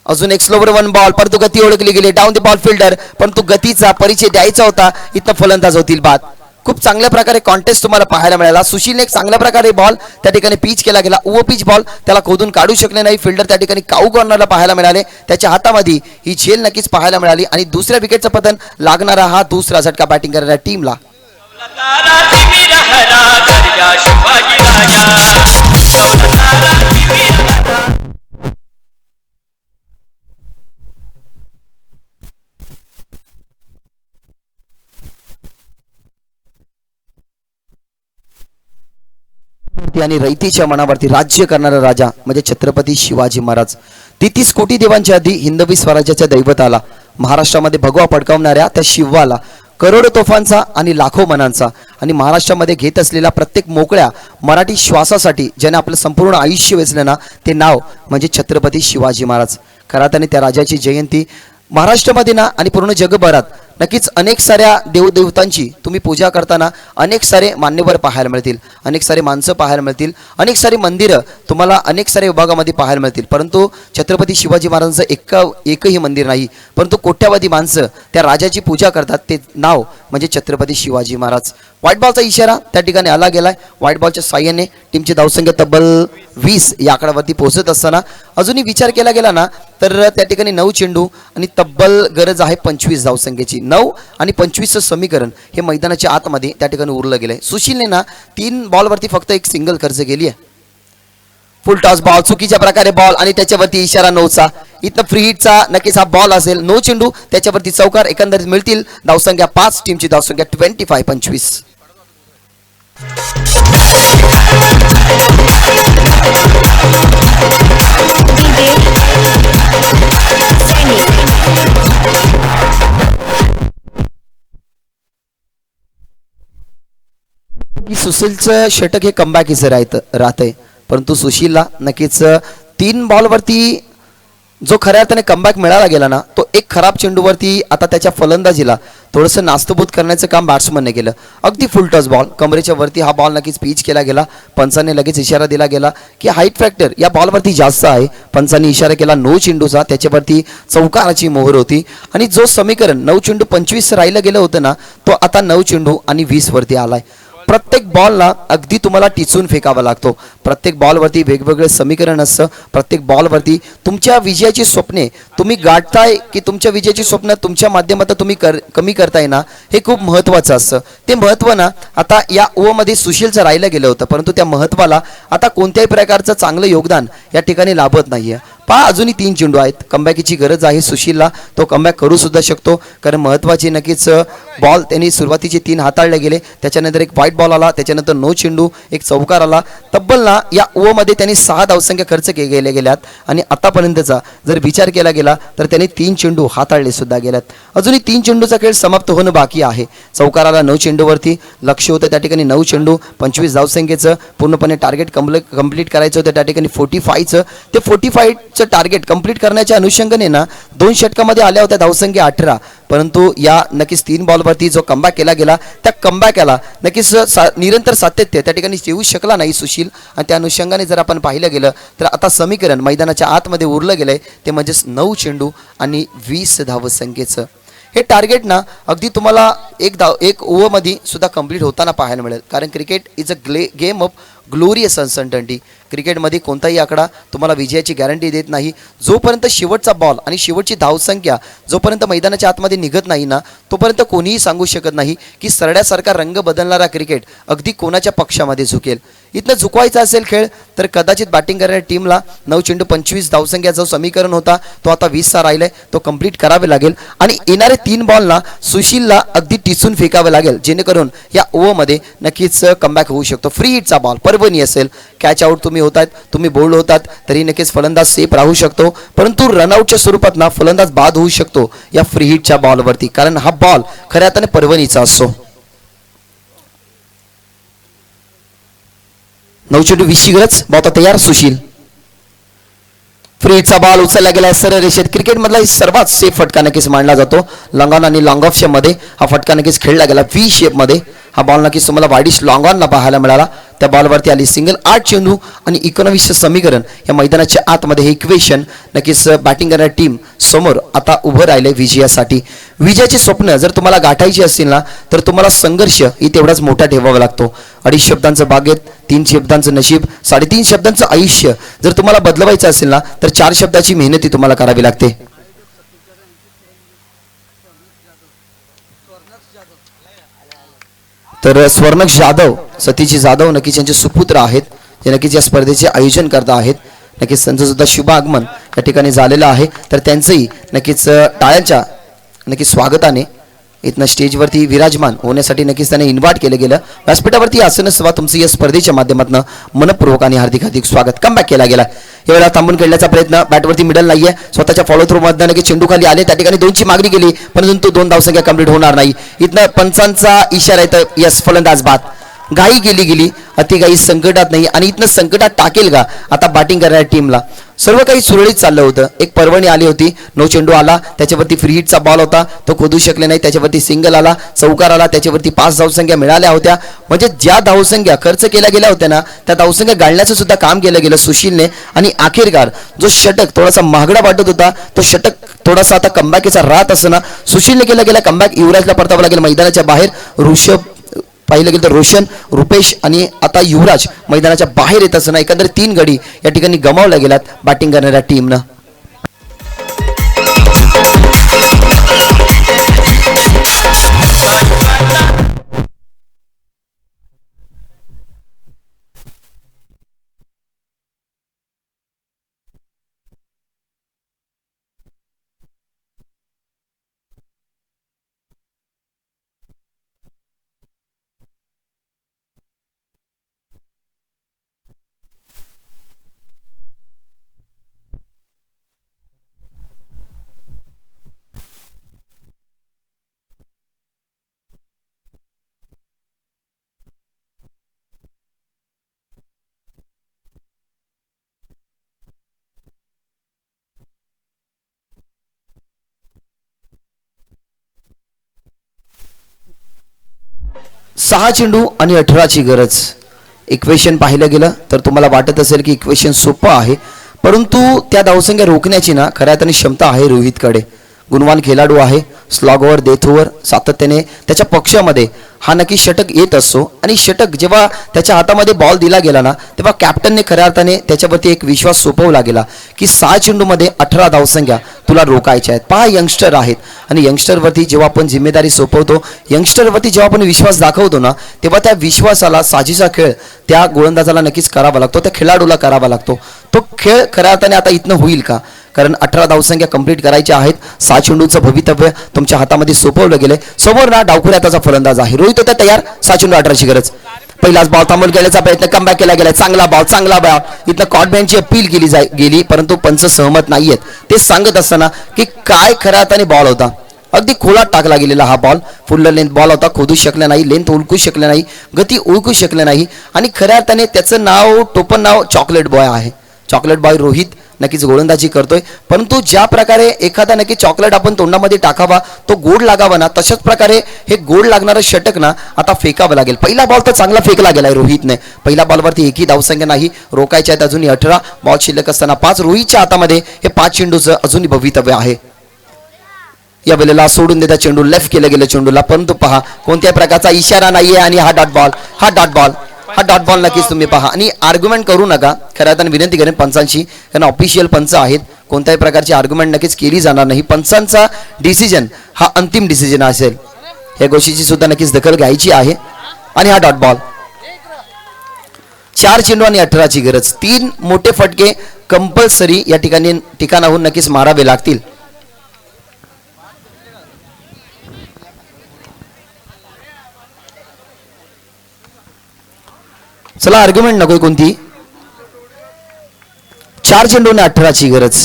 अजून एक स्लोवर वन बॉल, परंतु गती ओळखली गेली, डाऊन द बॉल फिल्डर, परंतु गतीचा परिचय द्यायचा होता, इथं फलंदाज होतील बाद. खूप चांगल्या प्रकारे कॉन्टेस्ट तुम्हाला पाहायला मिळाला. सुशीलने एक चांगल्या प्रकारे बॉल त्या ठिकाणी पिच केला गेला. पिच बॉल त्याला खोदून काढू शकले नाही. फिल्डर त्या ठिकाणी काऊ कॉर्नरला पाहायला मिळाले. त्याच्या हातामध्ये ही झेल नक्कीच पाहायला मिळाली आणि दुसऱ्या विकेटचं पतन लागणारा हा दुसरा झटका बॅटिंग करणाऱ्या टीमला. आणि रयतेच्या मनावरती राज्य करणारा राजा म्हणजे छत्रपती शिवाजी महाराज. 33 कोटी देवांच्या आधी हिंदवी स्वराज्याच्या दैवताला, महाराष्ट्रामध्ये भगवा पडकावणाऱ्या त्या शिवाला, करोडो तोफांचा आणि लाखो मनांचा आणि महाराष्ट्रामध्ये घेत असलेल्या प्रत्येक मोकळ्या मराठी श्वासासाठी ज्याने आपलं संपूर्ण आयुष्य वेचलं ना ते नाव म्हणजे छत्रपती शिवाजी महाराज. खरं त्याने त्या राजाची जयंती महाराष्ट्रामध्ये ना आणि पूर्ण जगभरात नक्कीच अनेक साऱ्या देवदेवतांची तुम्ही पूजा करताना अनेक सारे मान्यवर पाहायला मिळतील, अनेक सारे माणसं पाहायला मिळतील, अनेक सारी मंदिरं तुम्हाला अनेक साऱ्या विभागामध्ये पाहायला मिळतील. परंतु छत्रपती शिवाजी महाराजांचं एकही मंदिर नाही, परंतु कोट्यावधी माणसं त्या राजाची पूजा करतात. ते नाव म्हणजे छत्रपती शिवाजी महाराज. व्हाईट बॉलचा इशारा त्या ठिकाणी आला गेलाय. व्हाईट बॉलच्या साह्याने टीमची धावसंख्या तब्बल 20 या आकड्यावरती पोहोचत असताना अजूनही विचार केला गेला ना तर त्या ठिकाणी 9 चेंडू आणि तब्बल गरज आहे 25 धावसंख्येची. 9 आणि 25चं समीकरण हे मैदानाच्या आतमध्ये त्या ठिकाणी उरलं गेलंय. सुशीलने ना 3 बॉलवरती फक्त एक सिंगल खर्च केली आहे. फुल टॉस बॉल, चुकीच्या प्रकारे बॉल आणि त्याच्यावरती इशारा 9चा. इथं फ्री हिटचा नक्कीच हा बॉल असेल. 9 चेंडू त्याच्यावरती चौकार. एकंदरीत मिळतील धावसंख्या 5. टीमची धावसंख्या 25. सुशीलचं षटक हे कमबॅकीचं राहतंय, परंतु सुशीलला नक्कीच 3 बॉलवरती जो खऱ्या अर्थाने कमबॅक मिळाला गेला ना तो एक खराब चेंडूवरती आता त्याच्या फलंदाजीला थोडंसं नास्तभूत करण्याचं काम बॅट्समनने केलं. अगदी फुल टॉस बॉल, कमरेच्या वरती हा बॉल नक्कीच पिच केला गेला. पंचाने लगेच इशारा दिला गेला की हाईट फॅक्टर या बॉलवरती जास्त आहे. पंचांनी इशारा केला 9 चेंडूचा, त्याच्यावरती चौकाराची मोहर होती आणि जो समीकरण 9 चेंडू 25 राहिलं गेलं होतं ना तो आता 9 चेंडू आणि 20 वरती आलाय. प्रत्येक बॉलला अगदी तुम्हाला टिचून फेकावा लागतो. प्रत्येक बॉलवरती वेगवेगळे समीकरण असतं. प्रत्येक बॉलवरती तुमच्या विजयाची स्वप्ने तुम्ही गाठताय की तुमच्या विजयाची स्वप्न तुमच्या माध्यमातून तुम्ही कमी करताय ना हे खूप महत्त्वाचं असतं. ते महत्त्व ना आता या ओव्हरमध्ये सुशीलचं राहिलं गेलं होतं, परंतु त्या महत्त्वाला आता कोणत्याही प्रकारचं चांगलं योगदान या ठिकाणी लाभत नाहीये. अजूनही 3 चेंडू आहेत. कमबॅकीची गरज आहे सुशीलला. तो कमबॅक करू सुद्धा शकतो कारण महत्त्वाची नक्कीच बॉल त्यांनी सुरुवातीचे 3 हाताळले गेले. त्याच्यानंतर एक व्हाईट बॉल आला, त्याच्यानंतर 9 चेंडू, एक चौकार आला. तब्बल ना या ओव्हरमध्ये त्यांनी 6 धावसंख्या खर्च गेल्यात आणि आतापर्यंतचा जर विचार केला गेला तर त्यांनी 3 चेंडू हाताळले सुद्धा गेल्यात. अजूनही 3 चेंडूचा खेळ समाप्त होणं बाकी आहे. चौकाराला 9 चेंडूवरती लक्ष होतं. त्या ठिकाणी 9 चेंडू 25 धावसंख्येचं पूर्णपणे टार्गेट कंप्लीट करायचं होतं. त्या ठिकाणी 45चं ते 45चं टार्गेट कंप्लीट करण्याच्या अनुषंगाने ना 2 षटकामध्ये आल्या होत्या धावसंख्या 18, परंतु या नक्कीच 3 बॉलवरती जो कमबॅक केला गेला त्या कमबॅकला नक्कीच निरंतर सातत्य त्या ठिकाणी येऊ शकला नाही सुशील. आणि त्या अनुषंगाने जर आपण पाहिलं गेलं तर आता समीकरण मैदानाच्या आतमध्ये उरलं गेलंय ते म्हणजेच 9 चेंडू आणि 20 धावसंख्येचं हे टार्गेट ना अगदी तुम्हाला एक ओव्हरमध्ये सुद्धा कंप्लीट होताना पाहायला मिळेल. कारण cricket is a game of glorious uncertainty. क्रिकेटमध्ये कोणताही आकडा तुम्हाला विजयाची गॅरंटी देत नाही. जोपर्यंत शेवटचा बॉल आणि शेवटची धावसंख्या जोपर्यंत मैदानाच्या आतमध्ये निघत नाही ना तोपर्यंत कोणीही सांगू शकत नाही की सरड्यासारखा रंग बदलणारा क्रिकेट अगदी कोणाच्या पक्षामध्ये झुकेल. इथनं झुकवायचा असेल खेळ तर कदाचित बॅटिंग करणाऱ्या टीमला 9 चेंडू 25 धावसंख्या जो समीकरण होता तो आता 20चा राहिलाय. तो कंप्लीट करावे लागेल आणि येणारे 3 बॉलना सुशीलला अगदी टिचून फेकावे लागेल जेणेकरून या ओव्हरमध्ये नक्कीच कमबॅक होऊ शकतो. फ्री हिटचा बॉल परभणी असेल, कॅच आउट तुम्ही होतात, तुम्ही बोल्ड होतात तरी नक्कीच फलंदाज सेफ राहू शकतो, परंतु रनआउटच्या स्वरूपात ना फलंदाज बाद होऊ शकतो या फ्री हिटच्या बॉलवरती कारण हा बॉल खऱ्या अर्थाने परभणीचा असतो. 9 चेंडू 20ची गरज. बॉल तयार. सुशील फ्रीचा बॉल उचलला गेला सरळ रेषेत. क्रिकेटमधला सर्वात सेफ फटका नक्कीच मानला जातो. लॉंग ऑन आणि लॉंग ऑफच्या मध्ये हा फटका नक्कीच खेळला गेला व्ही शेपमध्ये. हा बॉल नक्कीच तुम्हाला वाईडिश लॉंग ऑनला पाहायला मिळाला. त्या बॉलवरती आली सिंगल. 8 चेंडू आणि 19 समीकरण या मैदानाच्या आतमध्ये हे इक्वेशन नक्कीच बॅटिंग करणारी टीम समोर आता उभं राहिले विजयासाठी. विजयाची स्वप्न जर तुम्हाला गाठायची असतील ना तर तुम्हाला संघर्ष ही तेवढाच मोठा ठेवावा लागतो. 2.5 शब्दांचं बागेत, 3 शब्दांचं नशीब, 3.5 शब्दांचं आयुष्य जर तुम्हाला बदलवायचं असेल ना तर 4 शब्दाची मेहनती तुम्हाला करावी लागते. तर स्वर्णक्ष जाधव, सतीश जाधव नक्कीच यांचे सुपुत्र आहेत जे नक्कीच या स्पर्धेचे आयोजन करत आहेत. नक्कीच त्यांचं सुद्धा शुभ आगमन या ठिकाणी झालेलं आहे. तर त्यांचंही नक्कीच टाळ्यांच्या नक्कीच स्वागताने इथनं स्टेजवरती विराजमान होण्यासाठी नक्कीच त्यांना इन्व्हाइट केलं गेलं. व्यासपीठावरती आसन सभा तुमचं या स्पर्धेच्या माध्यमातून मनपूर्वक आणि हार्दिक हार्दिक स्वागत. कमबॅक केला गेला. यावेळेला थांबून खेळण्याचा प्रयत्न. बॅटवरती मिडल नाहीये. स्वतःच्या फॉलो थ्रू मधनं नक्की चेंडू खाली आले. त्या ठिकाणी 2ची मागणी केली परंतु 2 धावसंख्या कंप्लीट होणार नाही. इथनं पंचांचा इशारा येतो. यस फलंदाज बाद. घाई गेली अति घाई संकटात नाही आणि इथनं संकटात टाकेल का आता बॅटिंग करणाऱ्या टीमला. सर्व काही सुरळीत चाललं होतं. एक पर्वणी आली होती. 9 चेंडू आला. त्याच्यावरती फ्री हिटचा बॉल होता तो खोदू शकले नाही. त्याच्यावरती सिंगल आला, चौकार आला. त्याच्यावरती 5 धावसंख्या मिळाल्या होत्या. म्हणजे ज्या धावसंख्या खर्च केल्या गेल्या होत्या ना त्या धावसंख्या गाळण्याचं सुद्धा काम केलं गेलं सुशीलने. आणि अखेरकार जो षटक थोडासा महागडा वाटत होता तो षटक थोडासा आता कमबॅकचा राहत असताना सुशीलने केला गेला कमबॅक. युवराजला परतावं लागेल मैदानाच्या बाहेर. ऋषभ पाहिलं गेलं तर रोशन, रुपेश आणि आता युवराज मैदानाच्या बाहेर येत असताना एकंदर 3 गडी या ठिकाणी गमावल्या गेल्यात बॅटिंग करणाऱ्या टीमनं. सहा चेंडू आणि 18ची गरज. इक्वेशन पाहिलं गेलं तर तुम्हाला वाटत असेल की इक्वेशन सोपं आहे परंतु त्या धावसंख्या रोखण्याची ना खऱ्या अर्थाने क्षमता आहे रोहितकडे. गुणवान खेळाडू आहे. स्लॉग ओव्हर, डेथ ओव्हर सातत्याने त्याच्या पक्षामध्ये हा नक्की षटक येत असतो. आणि षटक जेव्हा त्याच्या हातामध्ये बॉल दिला गेला ना तेव्हा कॅप्टनने खऱ्या अर्थाने त्याच्यावरती एक विश्वास सोपवला गेला की 6 चेंडूमध्ये 18 धावसंख्या तुला रोखायच्या आहेत. 5 यंगस्टर आहेत आणि यंगस्टरवरती जेव्हा आपण जिम्मेदारी सोपवतो, यंगस्टरवरती जेव्हा आपण विश्वास दाखवतो ना तेव्हा त्या विश्वासाला साजेसा खेळ त्या गोलंदाजाला नक्कीच करावा लागतो, त्या खेळाडूला करावा लागतो. तो खेळ खऱ्या अर्थाने आता इथनं होईल का? कारण 18 धावसंख्या कंप्लीट करायच्या आहेत. 6 चेंडूचं भवितव्य तुमच्या हातामध्ये सोपवलं गेलंय. समोर ना डावखुऱ्या त्याचा फलंदाज आहे. रोहित होता तयार. 6 चेंडू 18ची गरज. पहिलाच बॉल थांबवून गेल्याचा प्रयत्न, कमबॅक केला गेला. चांगला बॉल. इथं कॉटबँडची अपील गेली परंतु पंच सहमत नाहीयेत. ते सांगत असताना की काय खऱ्या अर्थाने बॉल होता. अगदी खोलात टाकला गेलेला हा बॉल. फुल लेंथ बॉल होता. खोदू शकले नाही, लेंथ ओळखू शकले नाही, गती ओळखू शकले नाही. आणि खऱ्या अर्थाने त्याचं नाव, टोपण नाव चॉकलेट बॉय आहे. चॉकलेट बॉय रोहित नक्कीच गोलंदाजी करतोय परंतु ज्या प्रकारे एखादा नक्की चॉकलेट आपण तोंडामध्ये टाकावा तो गोड लागावा ना तशाच प्रकारे हे गोड लागणारं षटक ना आता फेकावं लागेल. पहिला बॉल तर चांगला फेकला गेलाय रोहितने. पहिल्या बॉलवरती एकही धावसंख्या नाही. रोखायच्या आहेत अजूनही 18. बॉल शिल्लक असताना 5. रोहितच्या हातामध्ये हे 5 चेंडूचं अजूनही भवितव्य आहे. या वेळेला सोडून देता चेंडू. लेफ्ट केलं गेलं चेंडूला परंतु पहा कोणत्याही प्रकारचा इशारा नाहीये आणि हा डॉट बॉल नक्कीच तुम्ही पहा. आणि आर्ग्युमेंट करू नका. खऱ्या अर्थाने विनंती करेन पंचांची, कारण ऑफिशियल पंच आहेत. कोणत्याही प्रकारची आर्ग्युमेंट नक्कीच केली जाणार नाही. पंचांचा डिसिजन हा अंतिम डिसिजन असेल. या गोष्टीची सुद्धा नक्कीच दखल घ्यायची आहे. आणि हा डॉट बॉल. 4 चेंडू आणि 18ची गरज. 3 मोठे फटके कंपल्सरी या ठिकाणाहून नक्कीच मारावे लागतील. चला आर्ग्युमेंट नकोय कोणती. 4 चेंडू आणि 18ची गरज.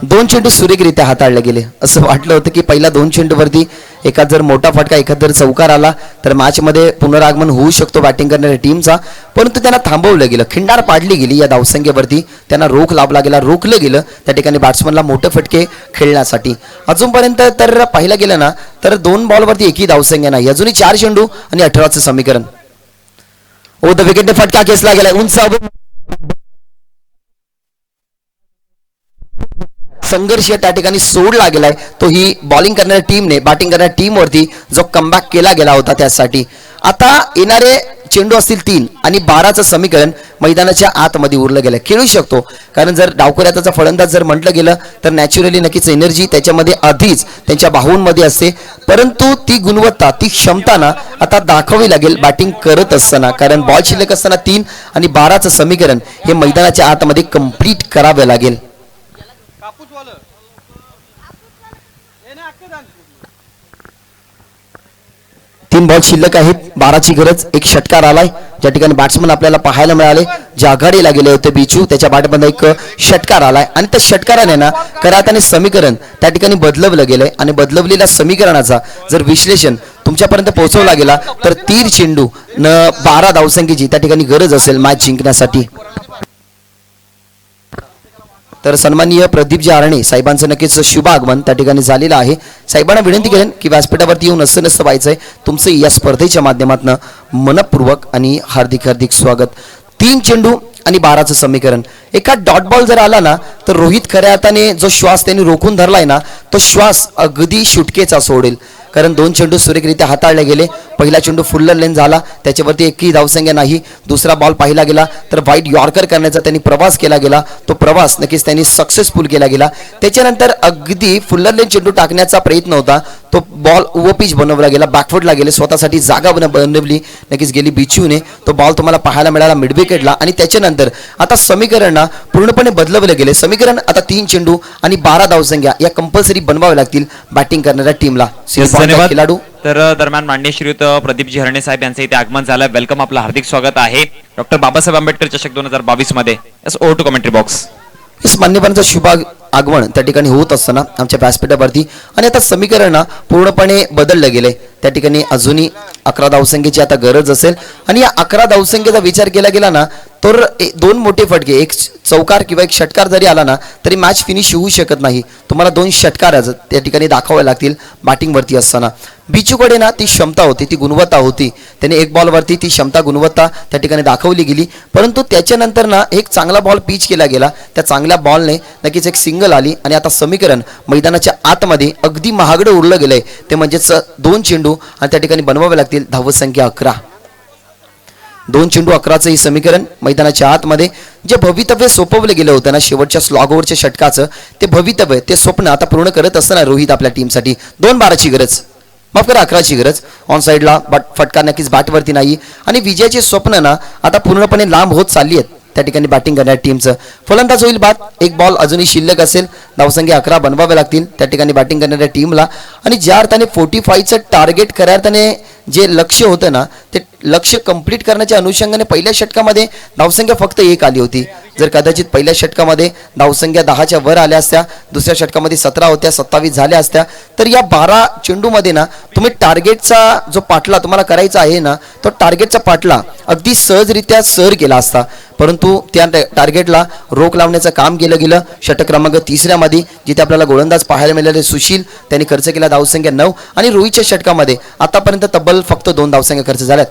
2 चेंडू सुरेखरित्या हाताळले गेले. असं वाटलं होतं की पहिल्या 2 चेंडूवरती एखाद जर मोठा फटका एखाद जर चौकार आला तर मॅचमध्ये पुनरागमन होऊ शकतो बॅटिंग करणाऱ्या टीमचा, परंतु त्यांना थांबवलं गेलं, खिंडार पाडली गेली या धावसंख्येवरती, त्यांना रोख लाभला गेला, रोखलं गेलं त्या ठिकाणी बॅट्समनला मोठे फटके खेळण्यासाठी. अजूनपर्यंत तर पाहिलं गेलं ना तर 2 बॉलवरती एकही धावसंख्या नाही, अजूनही 4 चेंडू आणि 18चं समीकरण. ओ द विकेटने फटका खेचला गेलाय, उंच संघर्ष त्या ठिकाणी सोडला गेलाय, तो ही बॉलिंग करणाऱ्या टीमने बॅटिंग करणाऱ्या टीमवरती जो कमबॅक केला गेला होता त्यासाठी. आता येणारे चेंडू असतील 3 आणि 12चं समीकरण मैदानाच्या आतमध्ये उरलं गेलं, खेळू शकतो. कारण जर डावखुऱ्याचा फलंदाज जर म्हटलं गेलं तर नॅचरली नक्कीच एनर्जी त्याच्यामध्ये आधीच त्यांच्या बाहूंमध्ये असते, परंतु ती गुणवत्ता ती क्षमता ना आता दाखवावी लागेल बॅटिंग करत असताना. कारण बॉल शिल्लक असताना 3 आणि 12चं समीकरण हे मैदानाच्या आतमध्ये कंप्लीट करावे लागेल. 3 बॉल शिल्लक आहेत, 12ची गरज. एक षटकार आलाय ज्या ठिकाणी बॅट्समन आपल्याला पाहायला मिळाले, जे आघाडीला गेले होते बिचू, त्याच्या बॅटमध्ये एक षटकार आलाय आणि त्या षटकाराने ना कराताने समीकरण त्या ठिकाणी बदलवलं गेलंय. आणि बदलवलेल्या समीकरणाचा जर विश्लेषण तुमच्यापर्यंत पोहोचवला गेला तर 3 चेंडू न 12 धावसंख्येची त्या ठिकाणी गरज असेल मॅच जिंकण्यासाठी. तर सन्माननीय प्रदीपजी आरणे साहेबांचं नक्कीच शुभ आगमन त्या ठिकाणी झालेलं आहे. साहेबांना विनंती करेन की व्यासपीठावरती येऊन असं नसतं व्हायचंय, तुमचं या स्पर्धेच्या माध्यमातून मनपूर्वक आणि हार्दिक हार्दिक स्वागत. 3 चेंडू आणि 12चं समीकरण. एका डॉट बॉल जर आला ना तर रोहित खऱ्या अर्थाने जो श्वास त्यांनी रोखून धरलाय ना तो श्वास अगदी शुटकेचा सोडेल. कारण 2 चेंडू सुरेखरित्या हाताळले गेले. पहिला चेंडू फुल्लर लेन झाला, त्याच्यावरती एकही धावसंख्या नाही. दुसरा बॉल पाहिला गेला तर वाईट यॉर्कर करण्याचा त्यांनी प्रवास केला गेला, तो प्रवास नक्कीच त्यांनी सक्सेसफुल केला गेला. त्याच्यानंतर अगदी फुल्लर लेन चेंडू टाकण्याचा प्रयत्न होता, तो बॉल ओव्हरपिच बनवला गेला, बॅकफुटला गेले, स्वतःसाठी जागा बनवली नक्कीच गेली बिचूने. तो बॉल तुम्हाला पाहायला मिळाला मिड विकेटला. आणि त्याच्यानंतर आता समीकरण पूर्णपणे बदलवले गेले. समीकरण आता 3 चेंडू आणि 12 धावसंख्या या कंपल्सरी बनवाव्या लागतील बॅटिंग करणाऱ्या टीमला. धन्यवाद. खेळाडू तर दरम्यान माननीय श्रीयुत प्रदीपजी हरणे साहेब यांचं इथे आगमन झालं. वेलकम, आपलं हार्दिक स्वागत आहे डॉक्टर बाबासाहेब आंबेडकर चषक 2022 मध्ये. Over to commentary box. इस मान्यवरांचं शुभ आगमन त्या ठिकाणी होत असताना आमच्या व्यासपीठावरती आणि आता समीकरण पूर्णपणे बदललं गेलंय. त्या ठिकाणी अजूनही 11 धावसंख्येची आता गरज असेल आणि या 11 धावसंख्येचा विचार केला गेला ना तर 2 मोठे फटके, एक चौकार किंवा एक षटकार जरी आला ना तरी मॅच फिनिश होऊ शकत नाही. तुम्हाला 2 षटकार त्या ठिकाणी दाखवावे लागतील बॅटिंगवरती असताना. बिचूकडे ना ती क्षमता होती, ती गुणवत्ता होती, त्याने 1 बॉलवरती ती क्षमता गुणवत्ता त्या ठिकाणी दाखवली गेली. परंतु त्याच्यानंतर ना एक चांगला बॉल पिच केला गेला, त्या चांगल्या बॉलने नक्कीच एक सिंगल आली आणि आता समीकरण मैदानाच्या आतमध्ये अगदी महागडं उरलं गेलंय. ते म्हणजेच 2 चेंडू आणि त्या ठिकाणी बनवावे लागतील धावसंख्या 11. 2 चेंडू 11चं ही समीकरण मैदानाच्या आतमध्ये जे भवितव्य सोपवलं गेलं होतं ना शेवटच्या स्लॉग ओव्हरच्या षटकाचं, ते भवितव्य ते स्वप्न आता पूर्ण करत असताना रोहित आपल्या टीमसाठी 2-12ची गरज, माफ करा 11ची गरज. ऑन साईडला बट फटका नक्कीच बॅटवरती नाही आणि विजयाची स्वप्न ना आता पूर्णपणे लांब होत चालली आहेत त्या ठिकाणी बॅटिंग करणाऱ्या टीमचं. फलंदाज होईल बाद, 1 बॉल अजूनही शिल्लक असेल, धावसंख्या 11 बनवावे लागतील त्या ठिकाणी बॅटिंग करणाऱ्या टीमला. आणि ज्या अर्थाने 45चं टार्गेट खऱ्या अर्थाने जे लक्ष्य होतं ना ते लक्ष्य कंप्लीट करण्याच्या अनुषंगाने पहिल्या षटकामध्ये धावसंख्या फक्त 1 आली होती. जर कदाचित पहिल्या षटकामध्ये धावसंख्या 10च्या वर आल्या असत्या, दुसऱ्या षटकामध्ये 17 होत्या, 27 झाल्या असत्या, तर या 12 चेंडूमध्ये ना तुम्ही टार्गेटचा जो पाठला तुम्हाला करायचा आहे ना तो टार्गेटचा पाठला अगदी सहजरित्या सर केला असता. परंतु त्या टार्गेटला रोख लावण्याचं काम केलं गेलं. षटक क्रमांक 3मध्ये जिथे आपल्याला गोलंदाज पाहायला मिळाले सुशील, त्यांनी खर्च केला धावसंख्या 9 आणि रोहितच्या षटकामध्ये आतापर्यंत तब्बल फक्त 2 धावसंख्या खर्च झाल्यात.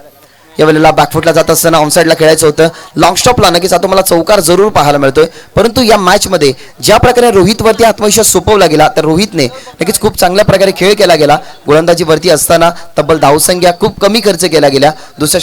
यावेळेला बॅकफुटला जात असताना ऑनसाईडला खेळायचं होतं, लॉंग स्टॉपला नक्कीच आता मला चौकार जरूर पाहायला मिळतोय. परंतु या मॅचमध्ये ज्या प्रकारे रोहितवरती आत्मविश्वास सोपवला गेला तर रोहितने नक्कीच खूप चांगल्या प्रकारे खेळ केला गेला. गोलंदाजीवरती असताना तब्बल धावसंख्या खूप कमी खर्च केला गेला. दुसऱ्या